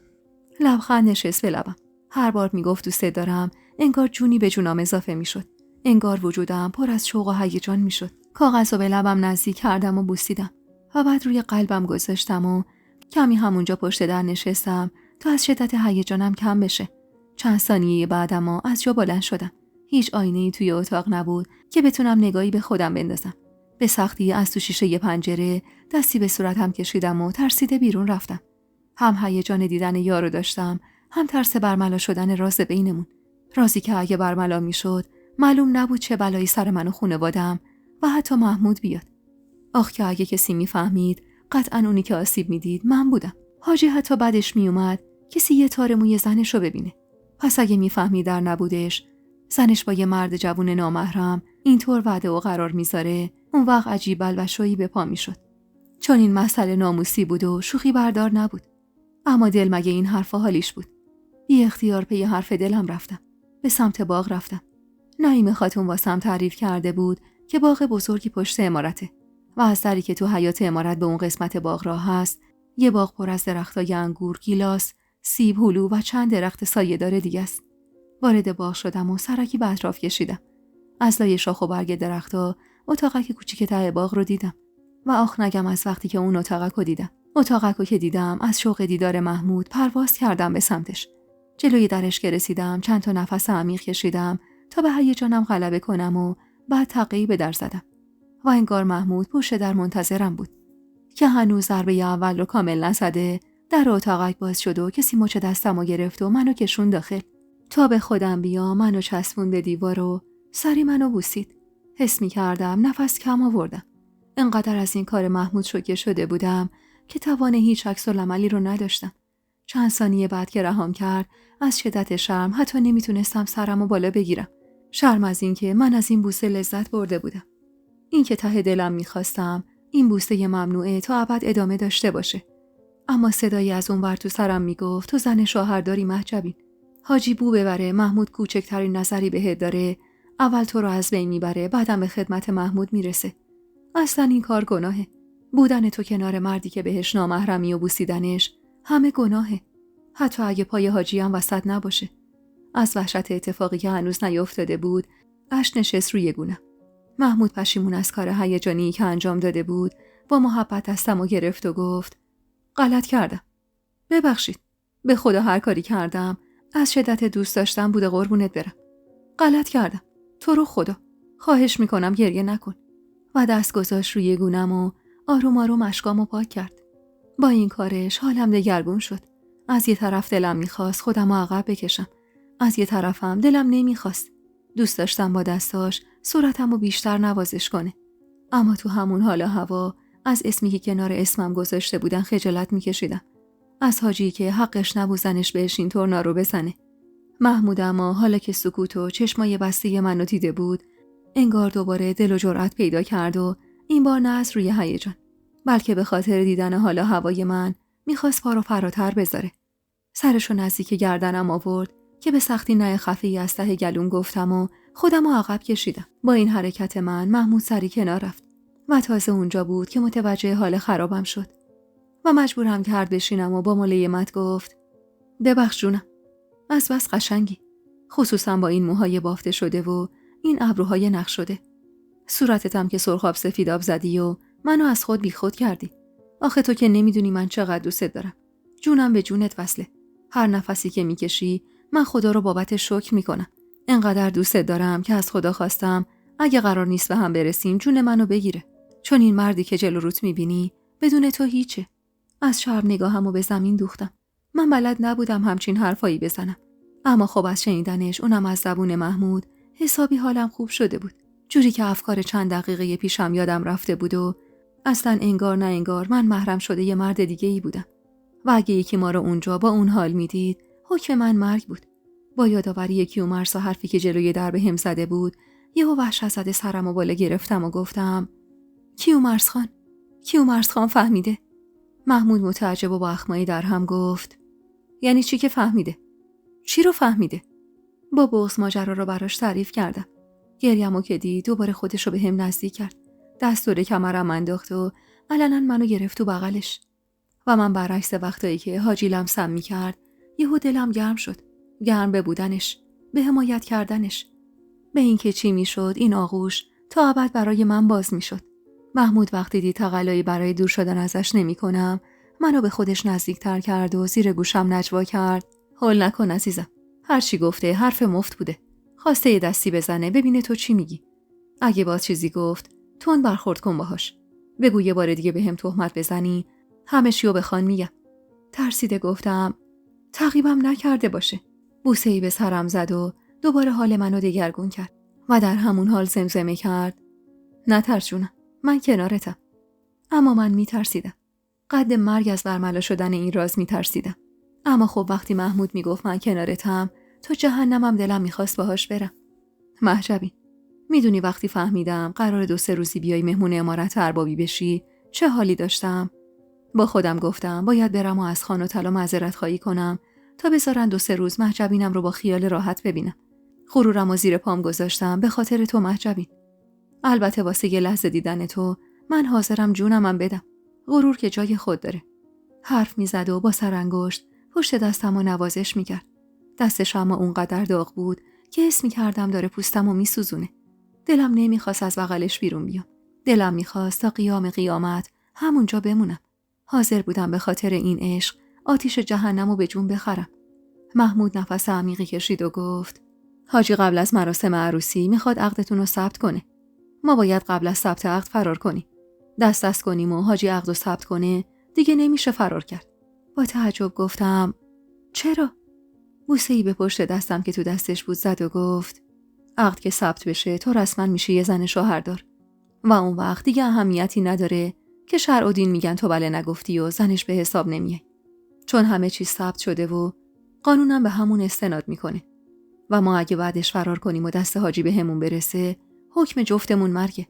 لبخند نشست به لبم. هر بار میگفت دوستت دارم انگار جونی به جونم اضافه میشد. انگار وجودم پر از شوق و هیجان میشد. کاغذ رو به لبم نزدیک کردم و بوسیدم و بعد روی قلبم گذاشتم و کمی همونجا پشت در نشستم تا از شدت هیجانم کم بشه. چند ثانیه بعدم از جا بلند شدم. هیچ آینه‌ای توی اتاق نبود که بتونم نگاهی به خودم بندازم. به سختی از تو شیشه پنجره دستی به صورتم کشیدم و ترسیده بیرون رفتم. هم هیجان دیدن یارو داشتم، هم ترس برملا شدن راز بینمون. رازی که اگه برملا میشد، معلوم نبود چه بلایی سر من و خانواده‌ام و حتی محمود بیاد. آخ که اگه کسی میفهمید، قطعاً اونی که آسیب میدید من بودم. حاجی حتی بعدش میومد کسی یه تار موی زنشو ببینه. پس اگه میفهمید در نبودش، زنش با یه مرد جوون نامحرم اینطور وعده و قرار میذاره، اون وقت عجیب الوشایی به پا میشد. چون این مسئله ناموسی بود و شوخی بردار نبود. اما دل مگه این حرفا حالیش بود. بی اختیار پی حرف دلم رفتم. به سمت باغ رفتم. نعیم خاتون واسم تعریف کرده بود که باغ بزرگی پشت عمارته و از دری که تو حیاط عمارت به اون قسمت باغ راه هست، یه باغ پر از درختای انگور، گیلاس، سیب، هلو و چند درخت سایه‌دار دیگه است. وارد باغ شدم و سرکی به اطراف کشیدم. از لای شاخ و برگ درخت‌ها اتاقک کوچیک ته باغ رو دیدم و آخ نگم از وقتی که اون اتاقک رو دیدم از شوق دیدار محمود پرواز کردم به سمتش. جلوی درش که رسیدم چند تا نفس عمیق کشیدم تا به هیجانم غلبه کنم و بعد تقی به در زدم و انگار محمود پشت در منتظرم بود که هنوز ضربه اول رو کامل نزده. در اتاقک باز شد و کسی مچ دستمو گرفت و منو کشون داخل. تا به خودم بیام منو چسبون به دیوار و سری منو بوسید. حس می کردم نفس کم آوردم. انقدر از این کار محمود شوکه شده بودم که توان هیچ عکس العملی رو نداشتم. چند ثانیه بعد که رهام کرد از شدت شرم حتی نمیتونستم سرمو بالا بگیرم. شرم از این که من از این بوسه لذت برده بودم. این که ته دلم میخواستم این بوسه ممنوعه تا ابد ادامه داشته باشه. اما صدایی از اون ور تو سرم میگفت تو زن شوهرداری محجبین. حاجی بو ببره، محمود کوچکترین نظری بهت داره، اول تو رو از بین میبره، بعدم به خدمت محمود میرسه. اصلا این کار گناهه. بودن تو کنار مردی که بهش نامحرمی و بوسیدنش همه گناهه. حتی اگه پای حاجی هم وسط نباشه. از وحشت اتفاقی که هنوز نیفتاده بود، اشک نشست روی گونه‌ام. محمود پشیمون از کار هیجانی که انجام داده بود، با محبت دستمو گرفت و گفت: غلط کردم. ببخشید. به خدا هر کاری کردم از شدت دوست داشتم بوده، قربونت برم. غلط کردم. تو رو خدا. خواهش میکنم گریه نکن. و دست گذاشت روی گونه‌ام و آروم آروم اشکامو پاک کرد. با این کارش حالم دگرگون شد. از یه طرف دلم میخواست خودمو عقب بکشم. از یه طرفم دلم نمیخواست. دوست داشتم با دستاش صورتمو بیشتر نوازش کنه. اما تو همون حال و هوا از اسمی که کنار اسمم گذاشته بودن خجالت میکشیدم. از حاجی که حقش نبود زنش بهش اینطور نارو بزنه. محمود اما حالا که سکوت و چشمای بسته منو دیده بود، انگار دوباره دل و جرأت پیدا کرد و این بار نه از روی هیجان، بلکه به خاطر دیدن حال و هوای من میخواست پا رو فراتر بذاره. سرشو نزدیک گردنم آورد که به سختی نه خفی از ته گلوم گفتم و خودمو عقب کشیدم. با این حرکت من محمود سری کنار رفت و تازه اونجا بود که متوجه حال خرابم شد و مجبورم کرد بشینم و با ملایمت گفت: ببخش جونم. از بس قشنگی، خصوصا با این موهای بافته شده و این ابروهای نقش شده. صورتتم که سرخاب سفیداب زدی و منو از خود بیخود کردی. آخه تو که نمیدونی من چقدر دوست دارم. جونم به جونت وصله. هر نفسی که میکشی من خدا رو بابت شکر میکنم. انقدر دوست دارم که از خدا خواستم اگه قرار نیست به هم برسیم جون منو بگیره. چون این مردی که جلو روت میبینی بدون تو هیچه. از شرم نگاهمو به زمین دوختم. من بلد نبودم همچین حرفایی بزنم. اما خب از شنیدنش، اونم از زبون محمود، حسابی حالم خوب شده بود. جوری که افکار چند دقیقه پیشم یادم رفته بود و اصلا انگار نه انگار من محرم شده یه مرد دیگه ای بودم. و اگه یکی ما رو اونجا با اون حال میدید، حکم من مرگ بود. با یادآوری کیومرث و حرفی که جلوی در به هم زده بود، یهو وحشت زده سرمو بالا گرفتم و گفتم: کیومرث خان فهمیده. محمود متعجب و با اخمایی در هم گفت: یعنی چی که فهمیده؟ چی رو فهمیده؟ با بغض ماجرا رو براش تعریف کردم. گریه‌مو که دید دوباره خودش رو به هم نزدیک کرد. دست دور کمرم انداخت و علنا منو گرفت تو بغلش. و من برعکس وقتایی که حاجی لمسم می‌کرد، یهو دلم گرم شد. گرم به بودنش، به حمایت کردنش، به اینکه چی میشد این آغوش تا ابد برای من باز میشد. محمود وقتی دید تقلایی برای دور شدن ازش نمی‌کنم، منو به خودش نزدیک‌تر کرد و زیر گوشم نجوا کرد. هول نکن عزیزم. هر چی گفته حرف مفت بوده. خواسته یه دستی بزنه ببینه تو چی میگی. اگه باز چیزی گفت، تون برخورد کن باهاش. بگو یه بار دیگه بهم تهمت بزنی، همه چیو بخوان میگم. ترسیده گفتم تعقیبم نکرده باشه. بوسه‌ای به سرم زد و دوباره حال منو دگرگون کرد و در همون حال زمزمه کرد نترس جونم، من کنارتم. اما من میترسیدم. قد مرگ از برملا شدن این راز میترسیدم. اما خب وقتی محمود میگفت من کنارتم، تا جهنمم دلم میخواست باهاش برم. محجبی، میدونی وقتی فهمیدم قرار 2-3 روزی بیای مهمون عمارت اربابی بشی چه حالی داشتم؟ با خودم گفتم باید برم و از خان و طلا معذرت خواهی کنم تا بذارن 2-3 روز محجبینم رو با خیال راحت ببینم. غرورم و زیر پام گذاشتم به خاطر تو محجبین. البته واسه یه لحظه دیدن تو من حاضرم جونمم بدم. غرور که جای خود داره. حرف میزد و با سرانگشت پشت دستم و نوازش میکرد. دستش اما اونقدر داغ بود که حس میکردم داره پوستم و میسوزونه. دلم نمیخواست از بغلش بیرون بیام. دلم میخواست تا قیام قیامت همونجا بمونم. حاضر بودم به خاطر این عشق آتیش جهنمو به جون بخرم. محمود نفس عمیقی کشید و گفت حاجی قبل از مراسم عروسی میخواد عقدتون رو ثبت کنه. ما باید قبل از ثبت عقد فرار کنیم. دست کنیم و حاجی عقد رو ثبت کنه دیگه نمیشه فرار کرد. با تعجب گفتم چرا؟ بوسه‌ای به پشت دستم که تو دستش بود زد و گفت عقد که ثبت بشه تو رسما میشی یه زن شوهردار و اون وقت دیگه اهمیتی نداره که شرع و دین میگن تو بله نگفتی و زنش به حساب نمیای. چون همه چیز ثبت شده و قانونم به همون استناد میکنه و ما اگه بعدش فرار کنیم و دست حاجی به همون برسه حکم جفتمون مرگه.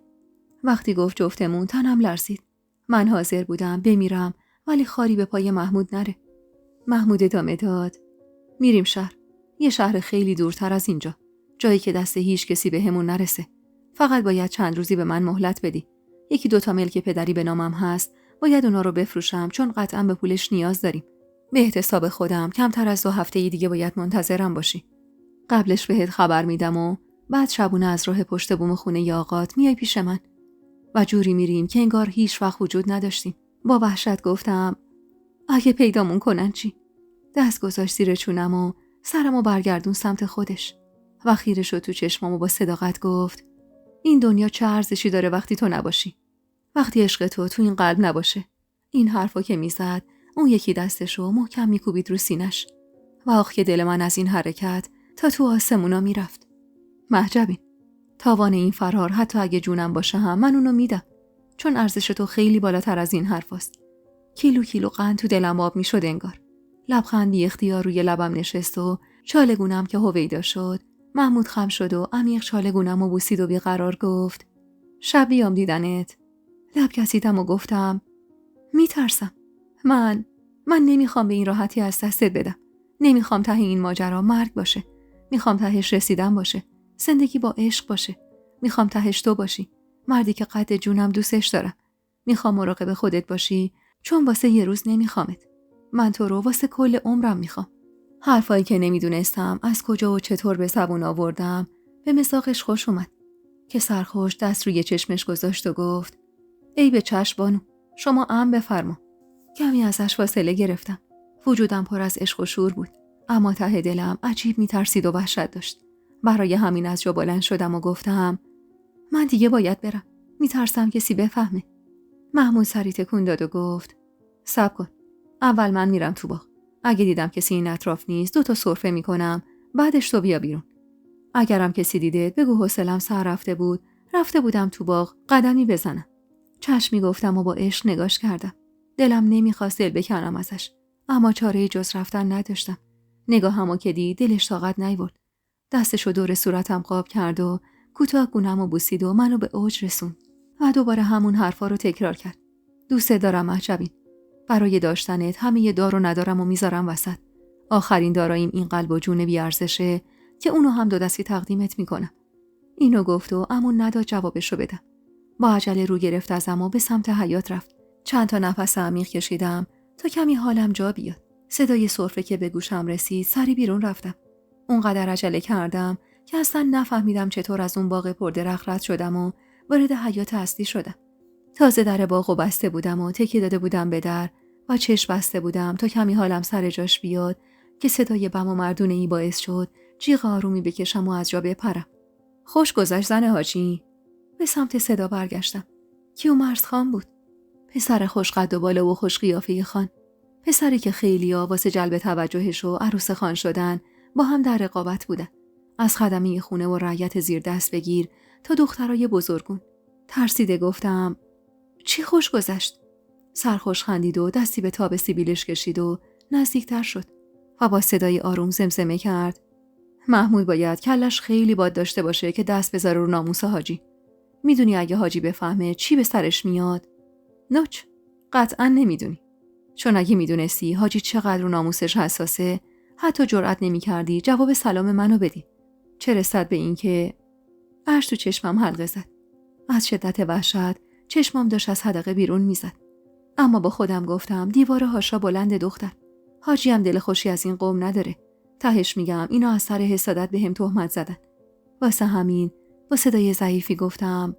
وقتی گفت جفتمون تنم لرزید. من حاضر بودم بمیرم ولی خاری به پای محمود نره. محمود ادامه داد میریم شهر. یه شهر خیلی دورتر از اینجا. جایی که دست هیچ کسی به همون نرسه. فقط باید چند روزی به من مهلت بدی. 1-2 ملک پدری به نامم هست. باید اونا رو بفروشم چون قطعا به پولش نیاز داریم. به احتساب خودم کمتر از 2 هفته دیگه باید منتظرم باشی. قبلش بهت خبر میدم و بعد شبونه از راه پشت بوم خونه یاقات میای پیش من. و جوری میریم که انگار هیچ وقت وجود نداشتیم. با وحشت گفتم اگه پیدامون کنن چی؟ دست گذاشت زیر چونم و سرمو برگردون سمت خودش و خیره شد تو چشمام و با صداقت گفت این دنیا چه ارزشی داره وقتی تو نباشی؟ وقتی عشق تو این قلب نباشه. این حرفو که میزد اون یکی دستشو محکم میکوبید رو سینش و آخ که دل من از این حرکت تا تو آسمونا میرفت. محجبین، تاوان این فرار حتی اگه جونم باشه هم من اونو میدم چون ارزش تو خیلی بالاتر از این حرفاست. کیلو قند تو دلم آب میشد انگار. لبخند بی اختیار روی لبم نشست و چالگونم که هویدا شد. محمود خم شد و عمیق چالگونم و بوسید و بیقرار گفت شب بیام دیدنت. لب کسیدم و گفتم میترسم. من نمیخوام به این راحتی از دستت بدم. نمیخوام ته این ماجرا مرگ باشه. میخوام تهش رسیدن باشه. زندگی با عشق باشه. میخوام تهش تو باشی. مردی که قد جونم دوستش دارم. میخوام مراقب خودت باشی چون واسه یه روز نمیخوامت. من تو رو واسه کل عمرم میخوام. حرفایی که نمیدونستم از کجا و چطور به زبون آوردم به مساقش خوش اومد که سرخوش دست روی چشمش گذاشت و گفت ای به چشم بانو، شما بفرما. کمی ازش فاصله گرفتم. وجودم پر از عشق و شور بود اما ته دلم عجیب میترسید و وحشت داشت. برای همین از جا بلند شدم و گفتم من دیگه باید برم. میترسم کسی بفهمه. محمود سری تکون داد و گفت صبر کن. اول من میرم تو باغ. اگه دیدم کسی این اطراف نیست 2 سرفه میکنم بعدش تو بیا بیرون. اگرم کسی دیده بگو حوصله‌ام سر رفته بودم تو باغ قدمی بزنم. چشمی گفتم و با عشق نگاش کردم. دلم نمیخواست دل بکنم ازش اما چاره جز رفتن نداشتم. نگاهمو که دید دلش طاقت نیورد. دستشو دور صورتم قاب کرد و کوتاه گونه‌مو بوسید و منو به اوج رسوند و دوباره همون حرفا رو تکرار کرد. دوست دارم محجبین. برای داشتنت همه دار و ندارم و میذارم وسط. آخرین داراییم این قلب و جون بیارزشه که اونو هم 2 دستی تقدیمت میکنم. اینو گفت و امون نداد جوابشو بدم. با عجله رو گرفت ازم و به سمت حیاط رفت. چند تا نفس عمیق کشیدم تا کمی حالم جا بیاد. صدای سرفه که به گوشم رسید سری بیرون رفتم. اونقدر عجله کردم که اصلا نفهمیدم چطور از اون باغ پردرخت رد شدم و وارد حیاط اصلی شدم. تازه در باغو بسته بودم و تکیه داده بودم به در و چشم بسته بودم تا کمی حالم سر جاش بیاد که صدای بم و مردونه‌ای باعث شد جیغ آرومی بکشم و از جا بپرم. خوش گذشت زن حاجی. به سمت صدا برگشتم. کیومرث خان بود. پسر خوش قد و بالا و خوش قیافه خان. پسری که خیلیا واسه جلب توجهش و عروس خان شدن با هم در رقابت بودن. از خدمه خونه و رعیت زیر دست بگیر تا دخترای بزرگون. ترسیده گفتم چی خوش گذشت؟ سرخوش خندید و دستی به تاب سیبیلش کشید و نزدیکتر شد و با صدای آروم زمزمه کرد محمود باید کلش خیلی باد داشته باشه که دست بذاره رو ناموس حاجی. میدونی اگه حاجی بفهمه چی به سرش میاد؟ نوچ، قطعا نمیدونی. چون اگه میدونستی حاجی چقدر رو ناموسش حساسه حتی جرئت نمیکردی جواب سلام منو بدی. چه رسد به این که اشک تو چشمم حلقه زد. از شدت وحشت چشمم داشت از حدقه بیرون میزد. اما با خودم گفتم دیوار هاشا بلند دختر. حاجی هم دل خوشی از این قوم نداره. تهش میگم اینا از سر حسادت به هم تهمت زدن. واسه همین با صدای ضعیفی گفتم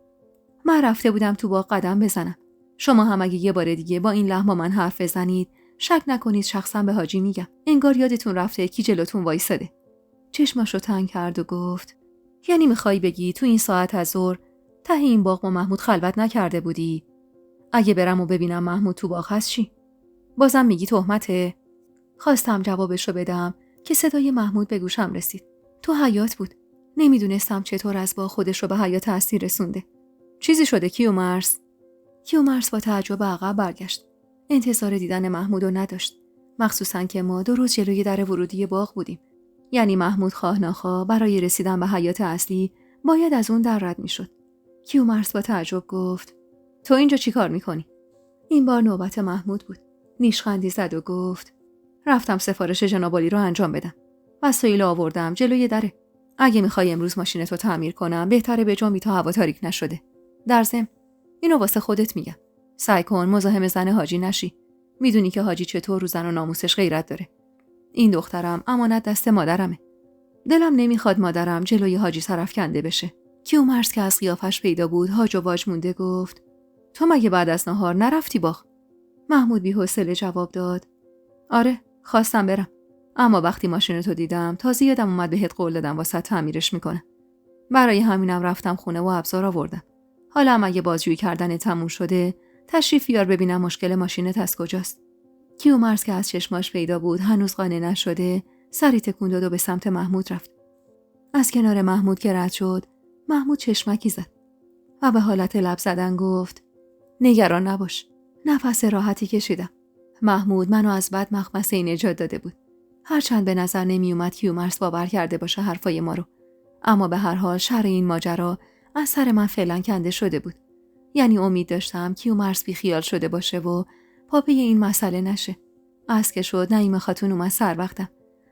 من رفته بودم تو باغ قدم بزنم. شما هم اگه یه بار دیگه با این لحن با من حرف بزنید شک نکنید شخصا به حاجی میگم. انگار یادتون رفته کی جلوتون وایساده. چشماشو تنگ کرد و گفت یعنی میخوای بگی تو این ساعت از ظهر ته این باغ با محمود خلوت نکرده بودی؟ اگه برم و ببینم محمود تو باغ هست چی؟ بازم میگی تهمته؟ خواستم جوابشو بدم که صدای محمود به گوشم رسید. تو حیاط بود. نمیدونستم چطور از باغ خودش رو به حیاط اصلی رسونده. چیزی شده کیومرث؟ کیومرث با تعجب عقب برگشت. انتظار دیدن محمودو نداشت. مخصوصاً که ما 2 روز جلوی در ورودی باغ بودیم. یعنی محمود خواه ناخواه برای رسیدن به حیاط اصلی باید از اون در رد میشد. کیومرث با تعجب گفت تو اینجا چی کار میکنی؟ این بار نوبت محمود بود. نیشخندی زد و گفت رفتم سفارش جنابالی رو انجام بدم. وسایل آوردم جلوی دره. اگه میخوای امروز ماشینتو تعمیر کنم بهتره بجنبی تا هوا تاریک نشده. در ضمن اینو واسه خودت میگم. سعی کن مزاحم زن حاجی نشی. میدونی که حاجی چطور رو زن و ناموسش غیرت داره. این دخترم امانت دست مادرمه. دلم نمیخواد مادرم جلوی حاجی سرفکنده بشه. کیومرث که از قیافش پیدا بود هاج و واج مونده گفت تو مگه بعد از نهار نرفتی باغ؟ محمود بی‌حوصله جواب داد آره خواستم برم، اما وقتی ماشینتو دیدم تازه یادم اومد بهت قول دادم واسه تعمیرش میکنم. برای همینم رفتم خونه و ابزار آوردم. حالا هم اگه بازجویی کردن تموم شده تشریف بیار ببینم مشکل ماشینت از کجاست. کیومرث که از چشماش پیدا بود هنوز قانع نشده سری تکون داد و به سمت محمود رفت. از کنار محمود که رد شد محمود چشمکی زد و به حالت لب زدن گفت نگران نباش. نفس راحتی کشیدم. محمود منو از بد مخمسه نجات داده بود. هرچند به نظر نمی اومد کیومرث باور کرده باشه حرفای ما رو، اما به هر حال شر این ماجرا از سر من فعلا کنده شده بود. یعنی امید داشتم کیومرث بی خیال شده باشه و پاپی این مسئله نشه. از که شد نعیم خاتون اومد سر وقتم.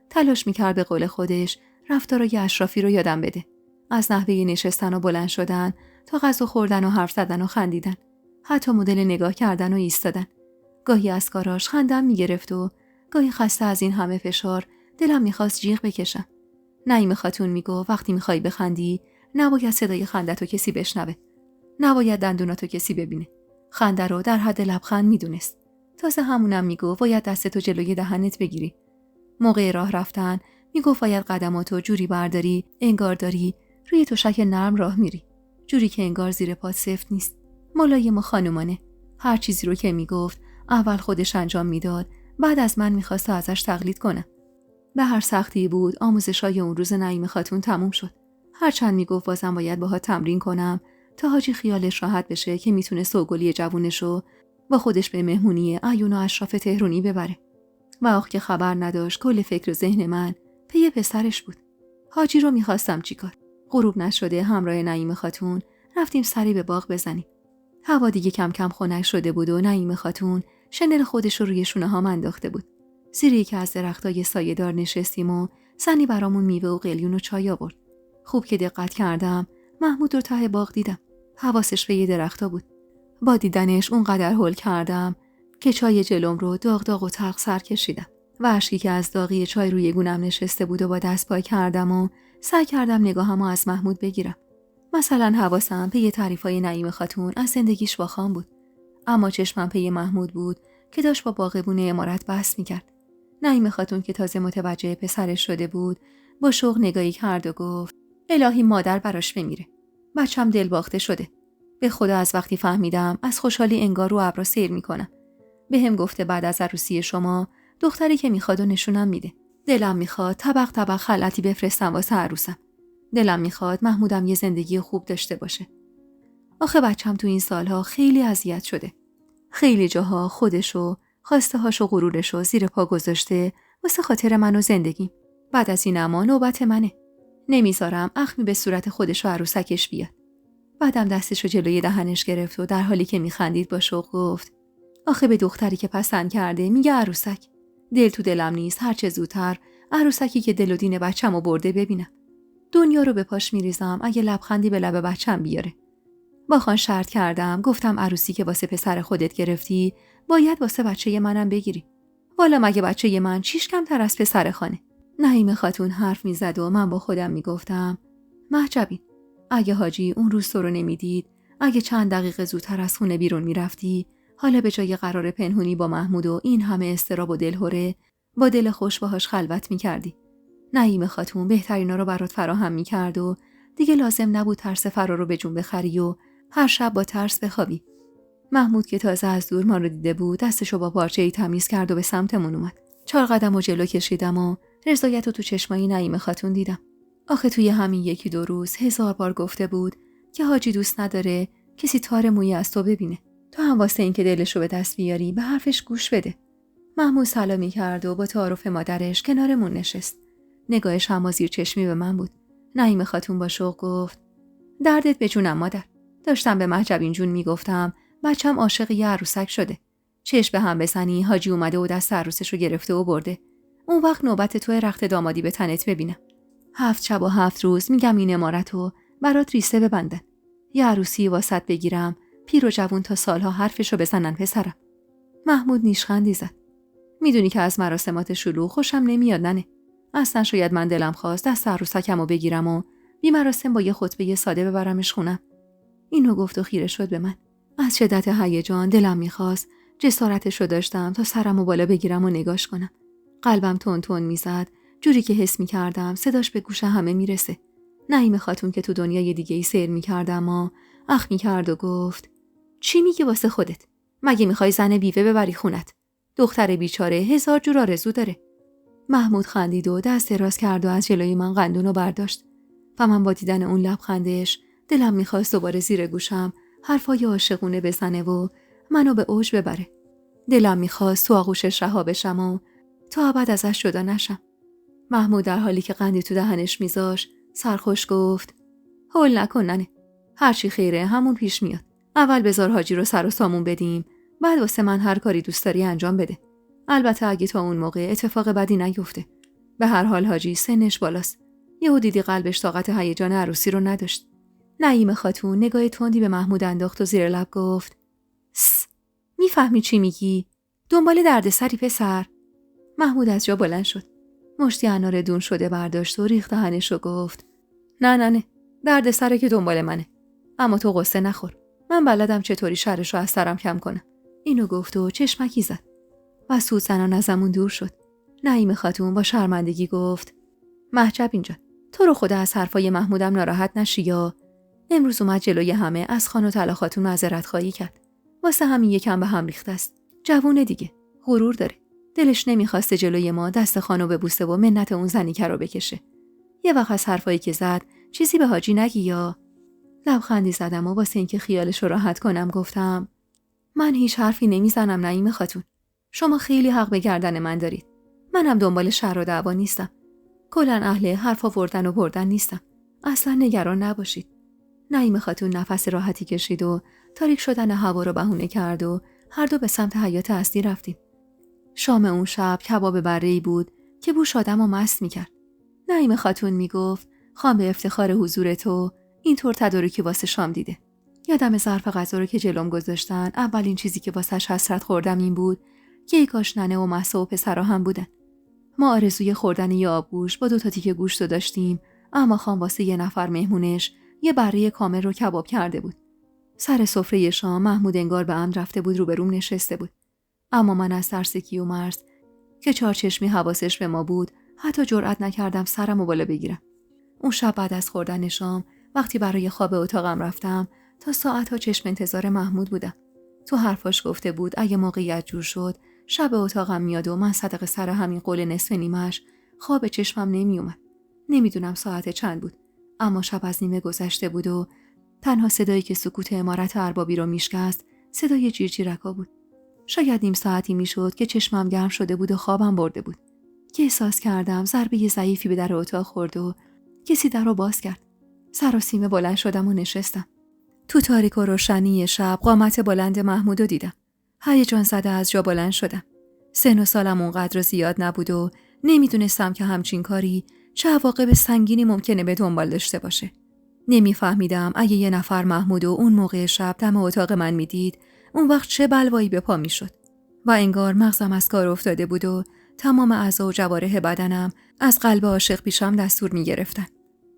تلاش میکرد به قول خودش رفتارای اشرافی رو یادم بده. از نحوه نشستن و بلند شدن تا غذا خوردن و حرف زدن و خندیدن، حتی مدل نگاه کردن و ایستادن. گاهی از کاراش خندم میگرفت و گاهی خسته از این همه فشار دلم میخواست جیغ بکشم. نعیم خاتون میگو وقتی میخوای بخندی نباید صدای خندتو کسی بشنوه، نباید دندوناتو کسی ببینه. خنده رو در حد لبخند میدونست. تازه همونم میگو باید دستتو جلوی دهنت بگیری. موقع راه رفتن میگفت باید قدماتو جوری برداری انگار داری روی تشک نرم راه میری، جوری که انگار زیر پات سفت نیست. ملایم و خانومانه. هر چیزی رو که میگفت اول خودش انجام میداد، بعد از من میخواست ازش تقلید کنم. به هر سختی بود آموزشای اون روز نعیم خاتون تموم شد. هرچند میگفت بازم باید باها تمرین کنم تا حاجی خیالش راحت بشه که میتونه سوگلی جوونشو با خودش به مهمونی عیون و اشراف تهرونی ببره. و آخ که خبر نداشت کل فکر و ذهن من پی پسرش بود. حاجی رو میخواستم چیکار؟ غروب نشده همراه نعیم خاتون رفتیم سری به باغ بزنیم. هوا دیگه کم کم خنک شده بود و نعیم خاتون شنل خودش رو روی شونه ها انداخته بود. زیر یکی از درختای سایه‌دار نشستیم و زنی برامون میوه و قلیون و چای آورد. خوب که دقت کردم محمود رو ته باغ دیدم. حواسش به یه درختا بود. با دیدنش اونقدر هول کردم که چای جلوم رو داغ داغ و تلخ سر کشیدم و اشکی که از داغی چای روی گونم نشسته بود و با دست پای کردم و سعی کردم نگاهمو از محمود بگیرم. مثلا حواسم پی تعریفای نعیم خاتون از زندگیش با خان بود، اما چشمم پی محمود بود که داشت با باغبون عمارت بحث میکرد. نعیم خاتون که تازه متوجه پسرش شده بود با شوق نگاهی کرد و گفت الهی مادر براش بمیره. بچم دل باخته شده. به خدا از وقتی فهمیدم از خوشحالی انگار رو ابرا سیر میکنم. بهم گفته بعد از عروسی شما دختری که میخواد و نشونم میده. دلم میخواد طبق طبق خلعتی بفرستم واسه عروسم. دلم میخواد محمودم یه زندگی خوب داشته باشه. آخه بچم تو این سالها خیلی اذیت شده. خیلی جاها خودشو، خواسته هاشو غرورشو زیر پا گذاشته واسه خاطر من و زندگیم. بعد از این اما نوبت منه. نمیذارم اخمی به صورت خودشو عروسکش بیاد. بعدم دستشو جلوی دهنش گرفت و در حالی که میخندید با شوق گفت آخه به دختری که پسند کرده میگه عروسک. دل تو دلم نیست هرچه زودتر عروسکی که دل و دین بچه‌مو برده ببینم. دنیا رو به پاش میریزم اگه لبخندی به لب بچه‌م بیاره. با خان شرط کردم، گفتم عروسی که واسه پسر خودت گرفتی باید واسه بچه منم بگیری. والا مگه بچه من چیش کمتر از پسر خانه؟ نعیم خاتون حرف میزد و من با خودم میگفتم محجبین، اگه حاجی اون روز تو رو نمیدید، اگه چند دقیقه زودتر از خونه بیرون میرفتی، حالا به جای قرار پنهونی با محمود و این همه استراب و دلهوره با دل خوش باهاش خلوت میکردی. نعیم خاتون بهترینا رو برات فراهم میکرد و دیگه لازم نبود ترس فرار رو به جون بخری و هر شب با ترس بخوابی. محمود که تازه از دور ما رو دیده بود دستشو با پارچه‌ای تمیز کرد و به سمتمون اومد. 4 قدم و جلو کشیدم و رضایت رو تو چشمای نعیم خاتون دیدم. آخه توی همین 1-2 روز 1000 بار گفته بود که حاجی دوست نداره کسی تار مویی از تو ببینه. تو هم واسه این که دلشو به دست بیاری به حرفش گوش بده. محمود سلامی کرد و با تعارف مادرش کنارمون نشست. نگاهش هم زیر چشمی به من بود. نعیم خاتون با شوق گفت دردت به جونم مادر. داشتم به محجبین جون میگفتم بچم عاشق یه عروسک شده. چشم به هم بزنی حاجی اومده و دست عروسشو گرفته و برده. اون وقت نوبت تو رخت دامادی به تنت ببینم. 7 شب و 7 روز میگم این امارتو برات ریسه ببندن. یه عروسی واسط بگیرم، پیر و جوون تا سالها حرفشو بزنن پسرم. محمود نیشخندی زد. میدونی که از مراسمات شلوغ خوشم نمیاد ننه. اصلا شاید من دلم خواست دست عروسکمو بگیرم و بی مراسم با یه خطبه ساده ببرمش خونم. اینو گفت و خیره شد به من. از شدت هیجان دلم میخواست جسارتشو داشتم تا سرمو بالا بگیرم و نگاش کنم. قلبم تون تون میزد، جوری که حس میکردم صداش به گوش همه میرسه. نعیم خاتون که تو دنیای دیگه‌ای سیر میکردم اما اخ میکرد و گفت چی میگی واسه خودت؟ مگه میخوای زن بیوه ببری خونت؟ دختر بیچاره 1000 جور آرزو داره. محمود خندید و دست دراز کرد و از جلوی من قندونو برداشت. و من با دیدن اون لبخندش دلم میخواست دوباره زیر گوشم حرفای عاشقونه بزنه و منو به اوج ببره. دلم میخواست تو آغوشش رها بشم و تا ابد ازش جدا نشم. محمود در حالی که قندی تو دهنش میذاش سرخوش گفت هول نکن ننه. هرچی خیره همون پیش میاد. اول بذار حاجی رو سر و سامون بدیم، بعد واسه من هر کاری دوست داری انجام بده. البته اگه تا اون موقع اتفاق بدی نیفته. به هر حال حاجی سنش بالاست. یهو دیدی قلبش طاقت هیجان عروسی رو نداشت. نعیم خاتون نگاه تندی به محمود انداخت و زیر لب گفت میفهمی چی میگی؟ دنبال دردسری پسر؟ محمود از جا بلند شد. مشتی انار دون شده برداشت و ریخت دهنش و گفت نه دردسره که دنبال منه. اما تو قصه نخور. من بلدم چطوری شرش رو از سرم کم کنم. اینو گفت و چشمکی زد و سود زنان ازمون دور شد. نعیم خاتون با شرمندگی گفت محجب اینجا، تو رو خدا از حرفای محمودم ناراحت نشی یا؟ امروز اومد جلوی همه از خان و طلا خاتون معذرت خواهی کرد. واسه همین یکم به هم ریخته است. جوونه دیگه، غرور داره. دلش نمیخواسته جلوی ما دست خانو ببوسه و منت اون زنیکه رو بکشه. یه وقت از حرفایی که زد چیزی به حاجی نگی یا؟ لبخندی زدم و واسه اینکه خیالش رو راحت کنم گفتم من هیچ حرفی نمیزنم نعیم خاتون. شما خیلی حق به گردن من دارید. منم دنبال شر و دعوا نیستم. کلاً اهل حرف آوردن و بردن نیستم. اصلا نگران نباشید. نعیم خاتون نفس راحتی کشید و تاریک شدن هوا رو بهونه کرد و هر دو به سمت حیاط اصلی رفتیم. شام اون شب کباب بره‌ای بود که بوش آدمو مست میکرد. نعیم خاتون میگفت خان به افتخار حضور تو اینطور تدارکی واسه شام دیده. یادم ظرف غذا رو که جلوم گذاشتن اولین چیزی که واسش حسرت خوردم این بود که ای کاش ننه و مهسا و پسرا هم بودن. ما آرزوی خوردن یه آبگوشت با 2 تیکه گوشت داشتیم، اما خان واسه 1 نفر مهمونش یه بره کامل رو کباب کرده بود. سر سفره شام محمود انگار به عمد رفته بود روبروم نشسته بود. اما من از ترس کیومرث که چارچشمی حواسش به ما بود حتی جرئت نکردم سرمو بالا بگیرم. اون شب بعد از خوردن شام وقتی برای خواب اتاقم رفتم تا ساعت‌ها چشم انتظار محمود بودم. تو حرفاش گفته بود اگه موقعیت جور شد شب اتاقم میاد و من صدق سر همین قول نصف نیمش خواب چشمم نمی اومد. نمیدونم ساعت چند بود، اما شب از نیمه گذشته بود و تنها صدایی که سکوت عمارت اربابی رو میشکست صدای جیرجیرکا بود. شاید نیم ساعتی میشد که چشمم گرم شده بود و خوابم برده بود که احساس کردم ضربه ضعیفی به در اتاق خورد و کسی در رو باز کرد. سراسیمه بلند شدم و نشستم. تو تاریک و روشنی شب قامت بلند محمود رو دیدم. هیجان زده از جا بلند شدم. سن و سالم اونقدر زیاد نبود و نمیدونستم که همچین کاری چه عواقب سنگینی ممکنه به دنبال داشته باشه. نمیفهمیدم اگه یه نفر محمود و اون موقع شب دم اتاق من میدید اون وقت چه بلوایی به پا میشد. و انگار مغزم از کار افتاده بود و تمام اعضا و جوارح بدنم از قلب عاشق پیشم دستور میگرفتن.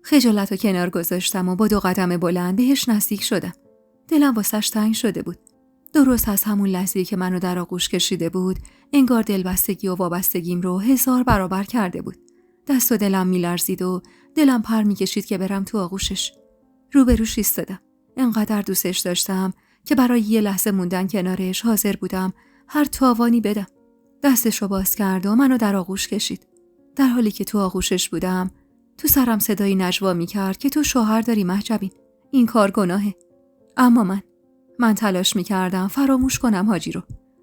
خجالت رو کنار گذاشتم و با 2 قدم بلند بهش نزدیک شدم. دلم واسش تنگ شده بود. درست از همون لحظه‌ای که منو در آغوش کشیده بود انگار دلبستگی و وابستگیم رو 1000 برابر کرده بود. دست و دلم میلرزید و دلم پر میکشید که برم تو آغوشش. روبروش ایستادم. انقدر دوستش داشتم که برای یه لحظه موندن کنارش حاضر بودم هر تاوانی بدم. دستشو باز کرد و منو در آغوش کشید. در حالی که تو آغوشش بودم تو سرم صدایی نجوا میکرد که تو شوهر داری مهجبین. این کار گناهه. اما من تلاش میکردم فراموش کنم حاجی رو.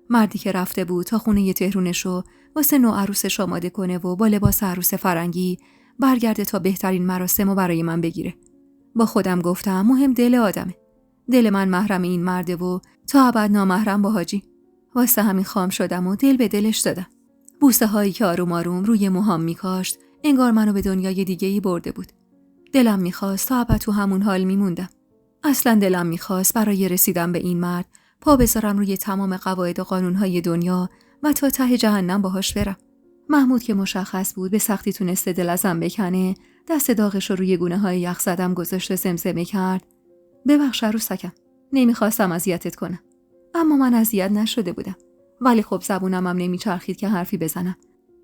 مردی که رفته بود تا خونه تهرونشو واسه نو عروسش آماده کنه و با لباس عروس فرنگی برگرده تا بهترین مراسمو برای من بگیره. با خودم گفتم مهم دل آدمه. دل من محرم این مرده و تا ابد نامحرم با حاجی. واسه همین خام شدم و دل به دلش دادم. بوسه هایی که آروم آروم روی موهام میکاشت انگار منو به دنیای دیگه‌ای برده بود. دلم میخواست تا ابد تو همون حال میموندم. اصلا دلم میخواست برای رسیدن به این مرد پا بذارم روی تمام قواعد و قانونهای دنیا و تا ته جهنم باهاش برم. محمود که مشخص بود به سختی تونسته دل ازم بکنه، دست داغش رو روی گونه های یخ زدم گذاشت و زمزمه کرد: ببخش عروسکم، نمیخواستم اذیتت کنم. اما من اذیت نشده بودم، ولی خب زبونم هم نمیچرخید که حرفی بزنم.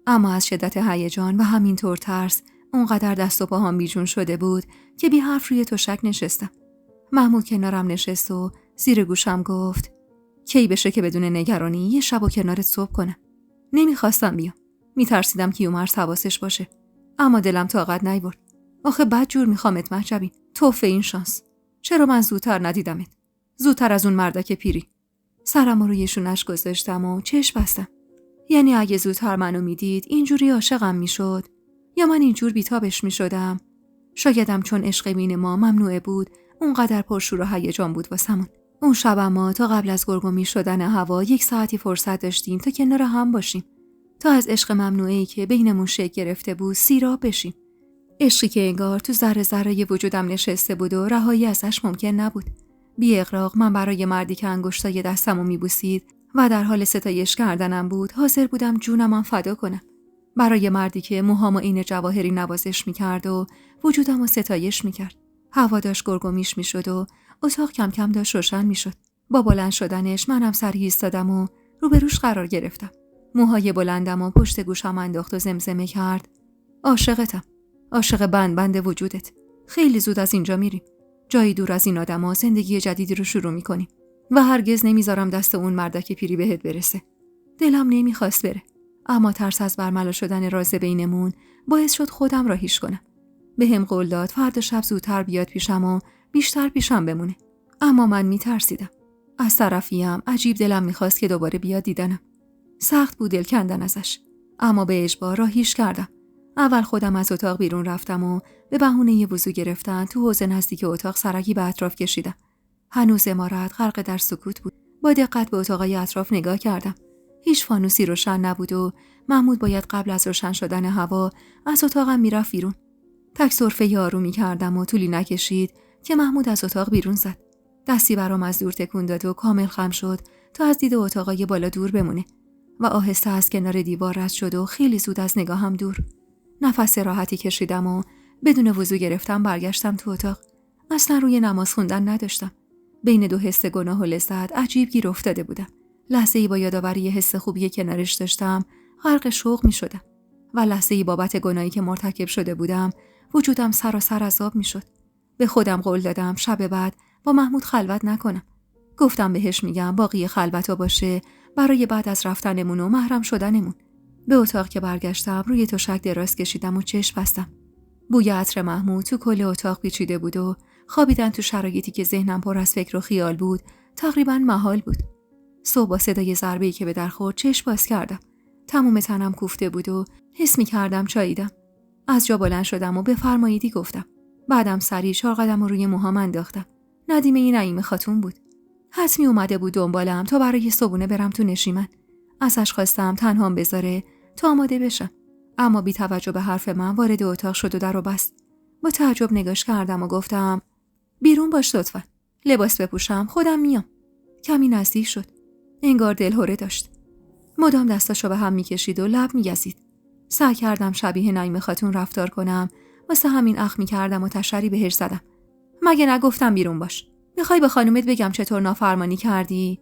اما از شدت هیجان و همینطور ترس اونقدر دست و پاهام بیجون شده بود که بی حرف روی تشک نشستم. محمود کنارم نشست و زیر گوشم گفت: کی بشه که بدون نگرانی یه شب و کنارت صبح کنم. نمیخواستم بیام، میترسیدم کیومرث حواسش باشه، اما دلم طاقت نیاورد. آخه بد جور میخوامت مهجبین، توفه این شانس. چرا من زودتر ندیدمت؟ زودتر از اون مردک پیری. سرم رو روی شونش گذاشتم و چشم بستم. یعنی اگه زودتر منو میدید اینجوری عاشقم میشد، یا من اینجور بیتابش میشدم. شایدم چون عشق بین ما ممنوعه بود اونقدر پرشور و هیجان بود واسمون. اون شب ما تا قبل از گرگومی شدن هوا 1 ساعتی فرصت داشتیم تا کنار هم باشیم، تا از عشق ممنوعه‌ای که بینمون شکل گرفته بود سیراب بشیم. عشقی که انگار تو ذره ذره وجودم نشسته بود و رهایی ازش ممکن نبود. بی اغراق من برای مردی که انگشتای دستمو میبوسید و در حال ستایش کردنم بود حاضر بودم جونمم فدا کنم. برای مردی که موهامو عین جواهری نوازش میکرد و وجودمو ستایش میکرد. هوا داشت گرگومیش میشد و اتاق کم کم داشت روشن میشد. با بلند شدنش منم سر ایستادم و روبروش قرار گرفتم. موهای بلندم و پشت گوشم انداخت و زمزمه کرد: عاشقتم، عاشق بند وجودت. خیلی زود از اینجا میریم. جایی دور از این آدما زندگی جدیدی رو شروع میکنیم و هرگز نمیذارم دست اون مردک پیری بهت برسه. دلم نمیخواست بره، اما ترس از برملا شدن راز بینمون باعث شد خودم راهیش کنم. بهم قول داد فردا شب زودتر بیاد پیشم و بیشتر پیشم بمونه. اما من میترسیدم. از طرفیم عجیب دلم میخواست که دوباره بیاد دیدنم. سخت بود دل کندن ازش، اما به اجبار راهیش کردم. اول خودم از اتاق بیرون رفتم و به بهونه وضو گرفتن تو حوض نزدیک اتاق سرکی به اطراف کشیدم. هنوز عمارت غرق در سکوت بود. با دقت به اتاقای اطراف نگاه کردم. هیچ فانوسی روشن نبود و محمود باید قبل از روشن شدن هوا از اتاقم میرفت بیرون. تک سرفه آرومی کردم و طولی نکشید که محمود از اتاق بیرون زد. دستی برام از دور تکون داد و کامل خم شد تا از دید اتاقای بالا دور بمونه و آهسته از کنار دیوار رد شد و خیلی زود از نگاهم دور. نفس راحتی کشیدم و بدون وضو گرفتم برگشتم تو اتاق. اصلا روی نماز خوندن نداشتم. بین دو حس گناه و لذت عجیب گیر افتاده بودم. لحظه‌ای با یادآوری حس خوبی کنارش داشتم غرق شوق می‌شدم و لحظه‌ای بابت گناهی که مرتکب شده بودم وجودم سراسر عذاب می‌شد. به خودم قول دادم شب بعد با محمود خلوت نکنم. گفتم بهش میگم باقی خلوتا باشه برای بعد از رفتنمون و محرم شدنمون. به اتاق که برگشتم روی تشک دراز کشیدم و چشم بستم. بوی عطر محمود تو کل اتاق پیچیده بود و خوابیدن تو شرایطی که ذهنم پر از فکر و خیال بود تقریباً محال بود. صبح با صدای ضربه‌ای که به در خورد چشم باز کردم. تمام تنم کوفته بود و حس می‌کردم چاییدم. از جا بلند شدم و بفرماییدی گفتم. بعدم سریع 4 قدم روی موهام انداختم. ندیمه نعیم خاتون بود. حتمی اومده بود دنبالم تا برای صبونه برم تو نشیمن. ازش خواستم تنهام بذاره تا آماده بشم. اما بی توجه به حرف من وارد اتاق شد و درو بست. با تعجب نگاش کردم و گفتم بیرون باش لطفا. لباس بپوشم خودم میام. کمی نزدیک شد. انگار دلهره داشت. مدام دستاشو به هم میکشید و لب میگزید. سعی کردم شبیه نعیم خاتون رفتار کنم. واسه همین اخ میکردم و تشری بهش زدم. مگه نگفتم بیرون باش؟ میخوای به خانومت بگم چطور نافرمانی کردی؟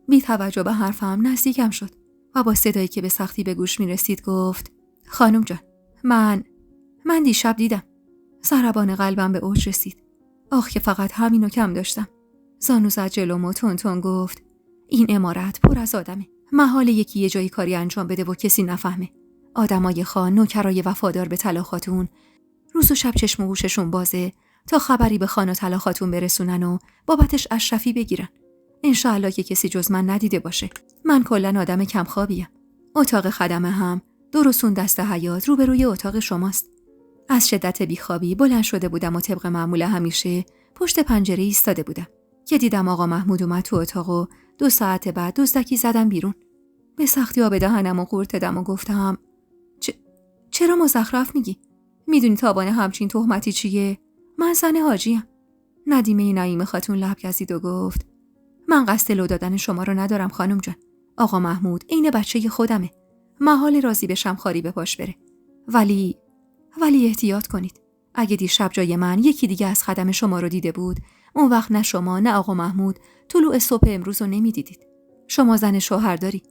بی توجه به حرفم نزدیکم شد و با صدایی که به سختی به گوش میرسید گفت خانم جان من دیشب دیدم. ضربان قلبم به اوج رسید. آخ که فقط همینو کم داشتم. زانو زد جلوم و تون تون گفت این عمارت پر از آدمه. محال یکی یه جایی کاری انجام بده و کسی نفهمه. آدمای خان نوکرای وفادار به طلا خاتون روز و شب چشم و گوششون بازه تا خبری به خان و طلا خاتون برسونن و بابتش اشرفی بگیرن. انشاءالله که کسی جز من ندیده باشه. من کلاً آدم کم خوابیم. اتاق خدمه هم درستون دست حیاط روبروی اتاق شماست. از شدت بیخوابی بلند شده بودم و طبق معمول همیشه پشت پنجره ایستاده بودم که دیدم آقا محمود اومد تو اتاق و 2 ساعت بعد دزدکی زدم بیرون. به سختی آب دهنم و قورت دادم و گفتم چرا مزخرف میگی؟ میدونی تابان همچین تهمتی چیه؟ من زن حاجیم. ندیمه نعیم خاتون لب گزید و گفت من قصد لو دادن شما رو ندارم خانم جان. آقا محمود عین بچه خودمه. محال راضی بشم خاری به پاش بره. ولی احتیاط کنید. اگه دیشب جای من یکی دیگه از خدم شما رو دیده بود، اون وقت نه شما نه آقا محمود طلوع صبح امروز رو نمیدیدید. شما زن شوهر داری.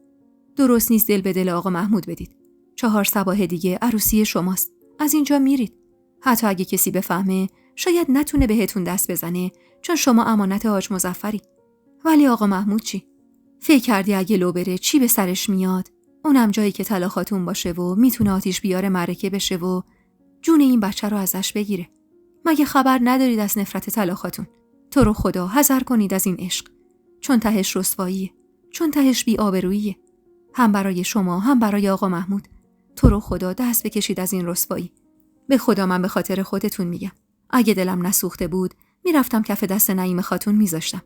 درست نیست دل به دل آقا محمود بدید. 4 صباح دیگه عروسی شماست. از اینجا میرید. حتی اگه کسی بفهمه شاید نتونه بهتون دست بزنه چون شما امانت حاج مظفری. ولی آقا محمود چی؟ فکر کردی اگه لو بره چی به سرش میاد؟ اونم جایی که طلا خاتون باشه و میتونه آتیش بیار معرکه بشه و جون این بچه رو ازش بگیره. مگه خبر ندارید از نفرت طلا خاتون؟ تو رو خدا حذر کنید از این عشق. چون تهش رسواییه. چون تهش بی‌آبروییه. هم برای شما هم برای آقا محمود. تو رو خدا دست بکشید از این رسوایی. به خدا من به خاطر خودتون میگم. اگه دلم نسوخته بود میرفتم کف دست نعیم خاتون میذاشتم.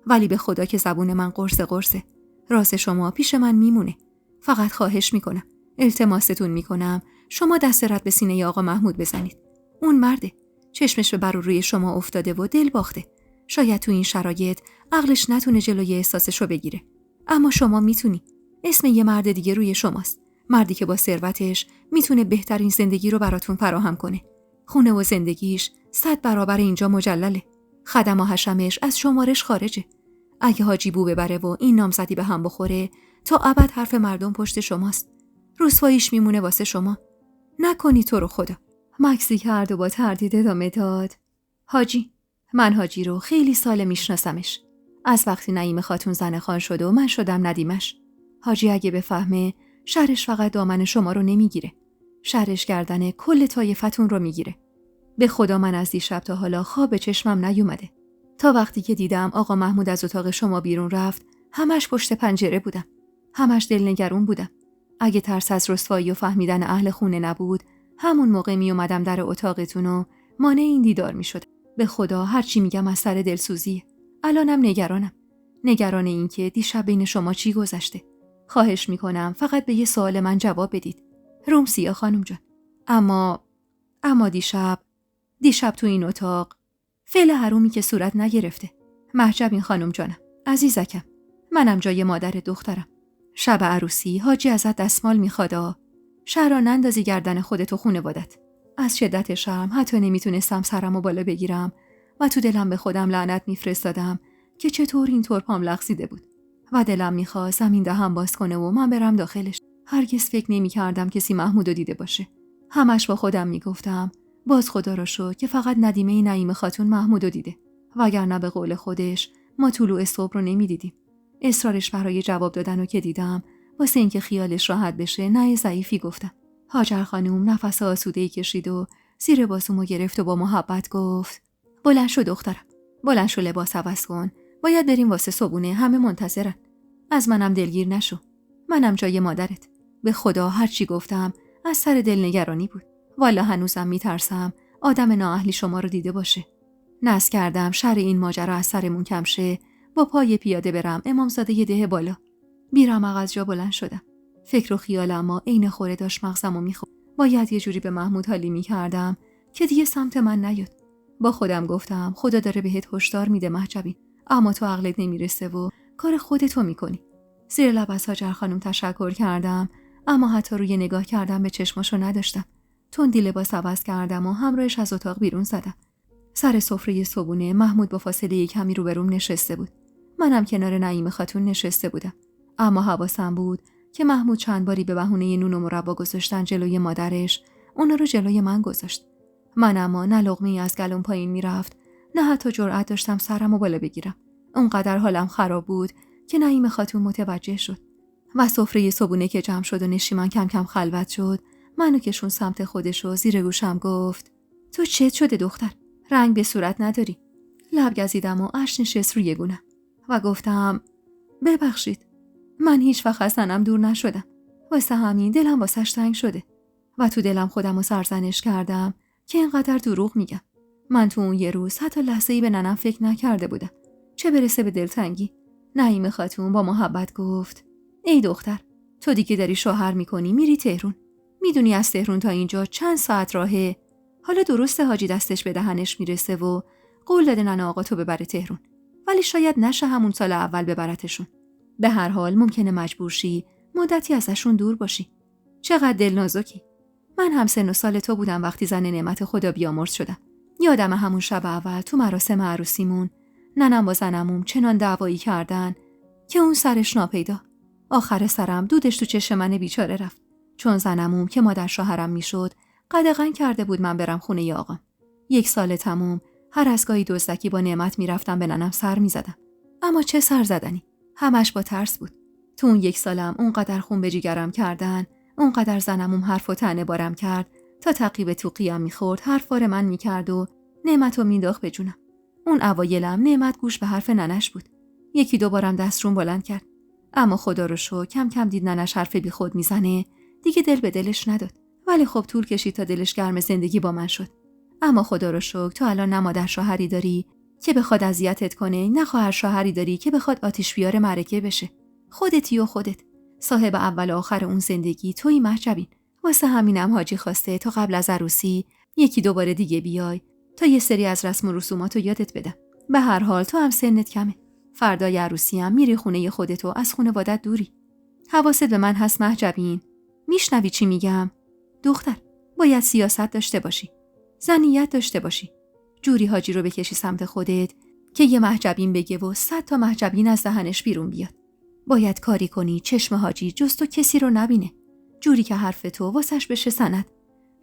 ولی به خدا که زبون من قرصه. راز شما پیش من میمونه. فقط خواهش میکنم. التماستون میکنم. شما دست رد به سینه آقا محمود بزنید. اون مرده. چشمش به بر روی شما افتاده و دل باخته. شاید تو این شرایط عقلش نتونه جلوی احساسشو بگیره. اما شما میتونی. اسم یه مرد دیگه روی شماست. مردی که با ثروتش میتونه بهترین زندگی رو براتون فراهم کنه. خونه و زندگیش 100 برابر اینجا مجلله. خدم و حشمش از شمارش خارجه. اگه حاجی بو ببره و این نامزدی به هم بخوره تا ابد حرف مردم پشت شماست. رسواییش میمونه واسه شما. نکنی تو رو خدا. مکسی کرد و با تردید ادامه داد. من حاجی رو خیلی سال میشناسمش. از وقتی نعیم خاتون زن خان شد و من شدم ندیمش. حاجی اگه بفهمه شرش فقط دامن شما رو نمیگیره. شرش گردن کل طایفتون رو میگیره. به خدا من از دیشب تا حالا خواب به چشمم نیومده. تا وقتی که دیدم آقا محمود از اتاق شما بیرون رفت، همش پشت پنجره بودم. همش دلنگرون بودم. اگه ترس از رسوایی و فهمیدن اهل خونه نبود، همون موقع می اومدم در اتاقتون و مانع این دیدار می شدم. به خدا هرچی میگم از سر دلسوزیه. الانم نگران این که دیشب بین شما چی گذشته. خواهش میکنم فقط به یه سوال من جواب بدید. رومسیا خانم جان. اما دیشب تو این اتاق فعل حرومی که صورت نگرفته. محجب این خانم جانم. عزیزکم. منم جای مادر دخترم. شب عروسی حاجی ازت دستمال میخوادا. شهرا نندازی گردن خودت و خونوادت. از شدت شرم حتی نمیتونستم سرمو بالا بگیرم و تو دلم به خودم لعنت میفرستادم که چطور اینطور پام لغزیده بود و دلم میخواست زمین دهم باز کنه و من برم داخلش. هرگز فکر نمی‌کردم کسی محمودو دیده باشه. همش با خودم میگفتم باز خدا را شکر که فقط ندیمه نعیم خاتون محمودو دیده، وگرنه به قول خودش ما طلوع صبح رو نمیدیدیم. اصرارش برای جواب دادن رو که دیدم، واسه اینکه خیالش راحت بشه نه ضعیفی گفتم. هاجر خانم نفس آسوده‌ای کشید و زیر بازومو گرفت و با محبت گفت بلند شو دخترم، بلند شو لباس عوض کن، باید بریم واسه صبونه، همه منتظرن. از منم دلگیر نشو، منم جای مادرت. به خدا هر چی گفتم از سر دل نگرانی بود. والا هنوزم میترسم آدم نااهلی شما رو دیده باشه. ناز کردم شر این ماجرا از سرمون کم شه، با پای پیاده برم امامزاده ی ده بالا. بیرمق از جا بلند شدم. فکر و خیالم ما عین خوره داشت مغزمو میخورد. باید یه جوری به محمود حالی میکردم که دیگه سمت من نیاد. با خودم گفتم خدا داره بهت هشدار میده مهجبین، اما تو عقلت نمیرسه و کار خودتو میکنی. زیر لب از هاجر خانم تشکر کردم، اما حتی روی نگاه کردم به چشماشو نداشتم. تندی لباس عوض کردم و همراهش از اتاق بیرون زدم. سر سفره صبونه محمود با فاصله کمی روبروم نشسته بود. منم کنار نعیم خاتون نشسته بودم. اما حواسم بود که محمود چند باری به بهونه نون و مربا گذاشتن جلوی مادرش، اونا رو جلوی من گذاشت. من اما نه لقمه‌ای از گلوم پایین میرفت، نه حتی جرأت داشتم سرمو بالا بگیرم. اونقدر حالم خراب بود که نعیم خاتون متوجه شد و سفره صبونه که جمع شد و نشیمن کم کم خلوت شد، منو کشون سمت خودش و زیر گوشم گفت تو چت شده دختر؟ رنگ به صورت نداری. لب گزیدم و اشک نشست روی گونم و گفتم ببخشید، من هیچ وقت از تنم دور نشدم، واسه همین دلم واسش تنگ شده. و تو دلم خودم رو سرزنش کردم که اینقدر دروغ میگم. من تو اون یه روز حتی لحظه‌ای به ننم فکر نکرده بودم، چه برسه به دلتنگی. نعیم خاتون با محبت گفت ای دختر، تو دیگه داری شوهر میکنی میری تهرون، میدونی از تهرون تا اینجا چند ساعت راهه. حالا درسته حاجی دستش به دهنش میرسه و قول داده ننه آقا تو ببره تهرون، ولی شاید نشه همون سال اول ببرتشون. به هر حال ممکنه مجبور شی مدتی ازشون دور باشی. چقدر دل نازکی. من هم سن و سال تو بودم وقتی زن نعمت خدا بیامرز شدم. یادم همون شب اول تو مراسم عروسیمون ننم با زنموم چنان دعوایی کردن که اون سرش ناپیدا. آخر سرم دودش تو چشم من بیچاره رفت، چون زنموم که مادر شوهرم میشد قدغن کرده بود من برم خونه ی آقام. 1 سال تموم هر از گاهی دزدکی با نعمت میرفتم به ننم سر میزدم، اما چه سر زدنی، همش با ترس بود. تو اون 1 سالم اونقدر خون به جیگرم کردن، اونقدر زنموم حرف و طعنه بارم کرد تا تعقیب تو قیام میخورد حرف بار من میکرد و نعمتو مینداخت به جونم. اون اوایلم نعمت گوش به حرف ننش بود. 1-2 بارم دستشون بلند کرد، اما خدا رو شکر کم کم دید ننش حرف بی خود میزنه، دیگه دل به دلش نداد. ولی خب طول کشید تا دلش گرم زندگی با من شد. اما خدا رو شکر تو الان نه مادر شوهری داری که بخواد اذیتت کنه، نه خواهر شوهری داری که بخواد آتش بیار معرکه بشه. خودتی و خودت صاحب اول و آخر اون زندگی تویی مهجبین. واسه همینم حاجی خواسته تا قبل از عروسی 1-2 بار دیگه بیای تا یه سری از رسم و رسوماتو یادت بدم. به هر حال تو هم سنت کمه، فردای عروسی هم میری خونه خودت و از خانوادت دوری. حواست به من هست مهجبین؟ میشنوی چی میگم؟ دختر باید سیاست داشته باشی، زنیت داشته باشی، جوری حاجی رو بکشی سمت خودت که یه مهجبین بگه و 100 تا مهجبین از دهنش بیرون بیاد. باید کاری کنی چشم حاجی جز تو کسی رو نبینه، جوری که حرف تو واسش بشه سند،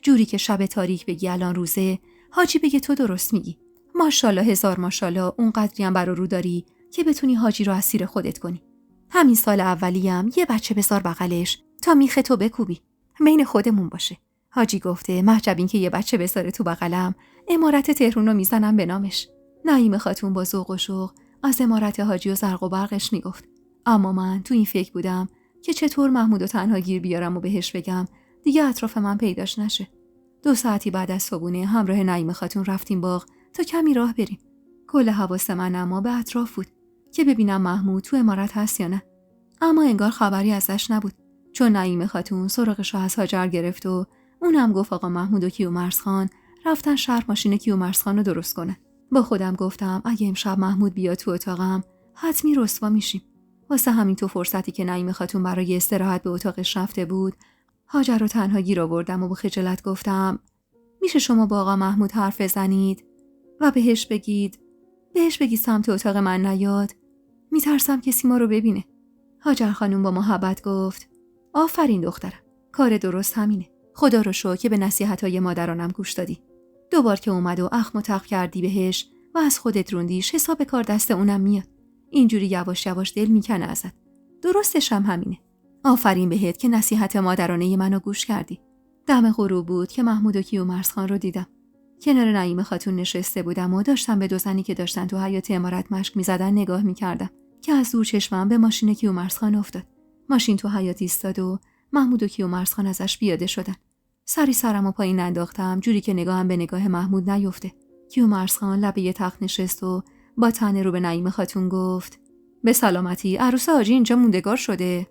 جوری که شب تاریک بگی الان روزه، حاجی بگه تو درست میگی. ماشاءالله 1000 ماشاءالله، اون قدری هم برا رو داری که بتونی حاجی رو اسیر خودت کنی. همین سال اولیم یه بچه بذار بغلش تا میخ تو بکوبی، بین خودمون باشه. حاجی گفته مهجبین که یه بچه بذاره تو بغلم امارت تهرون رو میزنم به نامش. نعیم خاتون با ذوق و شوق از امارت حاجی و زرق و برقش میگفت، اما من تو این فکر بودم که چطور محمودو تنها گیر بیارم و بهش بگم دیگه اطراف من پیداش نشه. 2 ساعتی بعد از صبونه همراه نعیم خاتون رفتیم باغ تا کمی راه بریم. کل حواس من اما به اطراف بود که ببینم محمود تو امارت هست یا نه، اما انگار خبری ازش نبود، چون نعیم خاتون سراغش از هاجر گرفت و اونم گفت آقا محمود و کیومرث خان رفتن شهر ماشین کیومرث خان رو درست کنه. با خودم گفتم اگه امشب محمود بیاد تو اتاقم حتمی رسوا میشیم. واسه همین تو فرصتی که نعیم خاتون برای استراحت به اتاقش رفته بود، هاجر رو تنها گیر آوردم و با خجالت گفتم میشه شما با آقا محمود حرف بزنید؟ و بهش بگید سمت اتاق من نیاد. میترسم کسی ما رو ببینه. هاجر خانم با محبت گفت آفرین دخترم، کار درست همینه. خدا رو شکر که به نصیحت‌های مادرانم گوش دادی. دوبار که اومد و اخم و تق کردی بهش و از خودت روندیش، حساب کار دست اونم میاد. اینجوری یواش یواش دل میکنه ازت. درستش هم همینه. آفرین بهت که نصیحت مادرانه منو گوش کردی. دم غروب بود که محمود و کیومرث خان رو دیدم. کنار نعیم خاتون نشسته بودم و داشتم به دو زنی که داشتن تو حیاط عمارت مشک می‌زدن نگاه می‌کردم که از دور چشمم به ماشین کیومرث خان افتاد. ماشین تو حیاط ایستاد و محمود و کیومرث خان ازش پیاده شدن. سرمو پایین انداختم جوری که نگاهم به نگاه محمود نیفته. کیومرث خان لبه یه تخت نشست و با طعنه رو به نعیم خاتون گفت به سلامتی، عروس حاجی اینجا موندگار شده.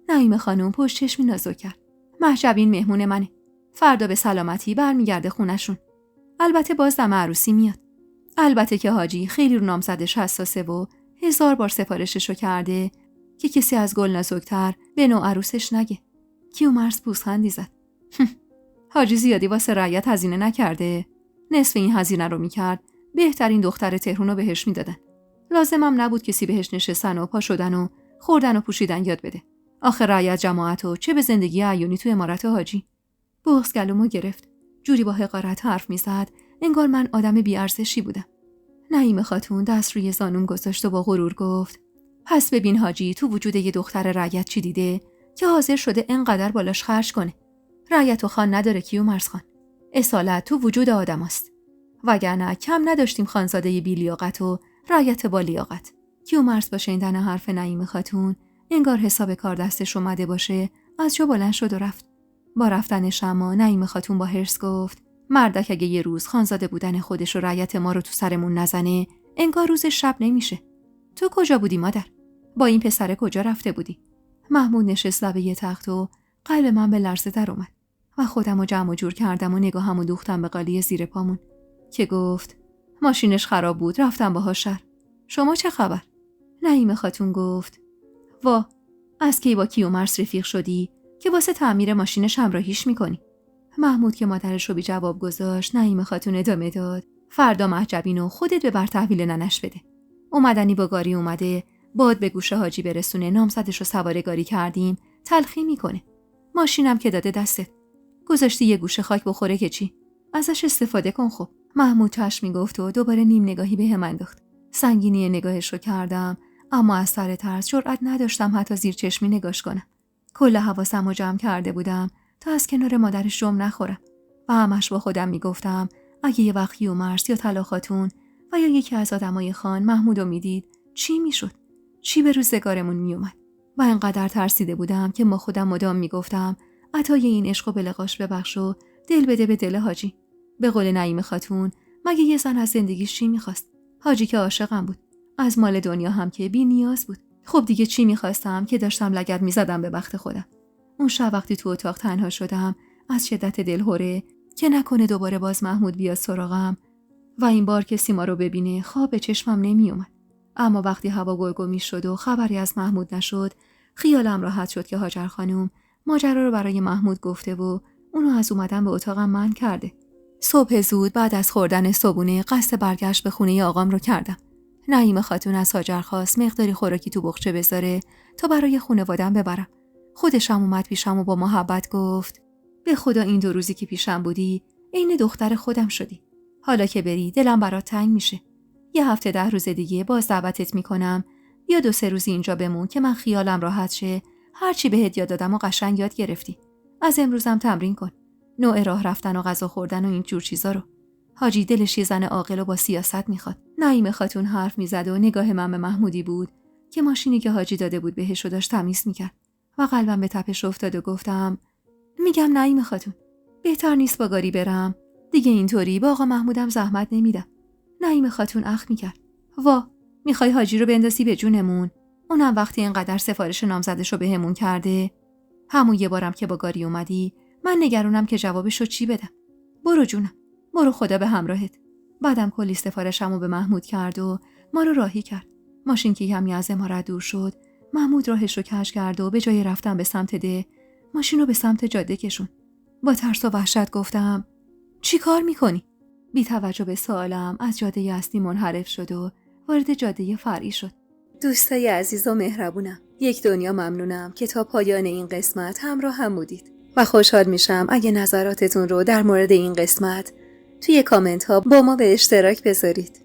نعیم خانم پشت چشمی نازک کرد. محجبین مهمون منه. فردا به سلامتی برمیگرده خونشون. البته باز دم عروسی میاد. البته که حاجی خیلی رو نامزدش حساسه و 1000 بار سفارششو کرده که کسی از گل نازک‌تر به نوع عروسش نگه. کیومرث پوزخندی زد. حاجی زیادی واسه رعیت هزینه نکرده. نصف این هزینه رو میکرد بهترین دختر تهران رو بهش میدادن. لازمم نبود کسی بهش نشستن و پا شدن و خوردن و پوشیدن یاد بده. آخه رعیت جماعت و چه به زندگی عیونی تو امارت حاجی. بغض گلومو گرفت. جوری با حقارت حرف میزد انگار من آدم بی‌ارزشی بودم. نعیم خاتون دست روی زانوم گذاشت و با غرور گفت پس ببین حاجی تو وجود یه دختر رعیت چی دیده که حاضر شده انقدر بالاش خرج کنه. رعیت و خان نداره کیومرث خان. اصالت تو وجود آدم است. وگرنه کم نداشتیم خانزاده بی‌لیاقت و رعیت با لیاقت. کیومرث با شنیدن حرف نعیم خاتون انگار حساب کار دستش اومده باشه از جا بلند شد و رفت. با رفتنش اما نعیم خاتون با حرص گفت مردک اگه یه روز خانزاده بودن خودش و رعیت ما رو تو سرمون نزنه انگار روز شب نمیشه. تو کجا بودی مادر؟ با این پسر کجا رفته بودی؟ محمود نشست لبه یه تخت و قلب من به لرزه در اومد و خودم رو جمع و جور کردم و نگاهمو دوختم به قالی زیر پامون که گفت ماشینش خراب بود رفتم باهاش شهر. شما چه خبر؟ نعیم خاتون گفت وا از کی با کیومرث رفیق شدی که واسه تعمیر ماشینش همراهیش میکنی؟ محمود که مادرش رو بی جواب گذاشت نعیم خاتون ادامه داد فردا محجبینو خودت ببر تحویل ننش بده. اومدنی با گاری اومده باد به گوش حاجی برسونه نامزدش رو سوارگاری کردیم تلخی میکنه. ماشینم که داده دستت گذاشتی یه گوشه خاک بخوره که چی؟ ازش استفاده کن. خب محمود چشم میگفت و دوباره نیم نگاهی به هم انداخت. سنگینی نگاهش رو کردم اما از سر ترس جرئت نداشتم حتی زیر چشمی نگاش کنم. کل حواسم رو جمع کرده بودم تا از کنار مادرش جم نخورم و همش با خودم میگفتم اگه یه وقت کیومرث یا طلا خاتون و یا یکی از آدمای خان محمودو میدید چی میشد؟ چی به روزگارمون میومد؟ و انقدر ترسیده بودم که با خودم مدام میگفتم عطای این عشق و بلغاش ببخش و دل بده به دل حاجی. به قول نعیم خاتون مگه یه زن از زندگیش چی میخواست؟ حاجی که عاشقم بود، از مال دنیا هم که بی نیاز بود. خب دیگه چی میخواستم که داشتم لگد میزدم به بخت خودم. اون شب وقتی تو اتاق تنها شدم از شدت دلهوره که نکنه دوباره باز محمود بیاد سراغم و این بار که سیما رو ببینه خواب به چشمم نمیومد. اما وقتی هوا گلگمی شد و خبری از محمود نشد خیالم راحت شد که هاجر خانم ماجرا رو برای محمود گفته و اونو از اومدن به اتاقم منع کرده. صبح زود بعد از خوردن صبحونه قصد برگشت به خونه آقام رو کردم. نعیم خاتون از هاجر خواست مقداری خوراکی تو بخچه بذاره تا برای خانواده‌ام ببرم. خودشم اومد پیشم و با محبت گفت به خدا این 2 روزی که پیشم بودی عین دختر خودم شدی. حالا که بری دلم برات تنگ میشه. یه هفته 10 روز دیگه باز دعوتت میکنم یا 2-3 روز اینجا بمون که من خیالم راحت شه. هرچی بهت یاد دادم و قشنگ یاد گرفتی. از امروزم تمرین کن. نوع راه رفتن و غذا خوردن و این جور چیزا رو. حاجی دلش یه زن عاقل و با سیاست میخواد. نعیم خاتون حرف میزد و نگاه من به محمودی بود که ماشینی که حاجی داده بود بهش رو داشت تمیز میکرد و قلبم به تپش افتاد و گفتم میگم نعیم خاتون بهتر نیست با گاری برم؟ دیگه اینطوری با آقا محمودم زحمت نمیدم. نعیم خاتون اخ میکرد. وا میخوای حاجی رو بندازی به جونمون؟ اونم وقتی اینقدر سفارش نامزدشو بهمون کرده. همون یه بارم که با گاری اومدی من نگرانم که جوابشو چی بدم. برو جونم، برو خدا به همراهت. بعدم کلی سفارشمو به محمود کرد و ما رو راهی کرد. ماشین که کمی از عمارت دور شد محمود راهش رو کج کرد و به جای رفتن به سمت ده ماشین رو به سمت جاده کشون. با ترس و وحشت گفتم چی کار میکنی؟ بی توجه به سوالم از جاده اصلی منحرف شد و وارد جاده فرعی شد. دوستای عزیز و مهربونم، یک دنیا ممنونم که تا پایان این قسمت همراه هم بودید و خوشحال میشم اگه نظراتتون رو در مورد این قسمت توی کامنت ها با ما به اشتراک بذارید.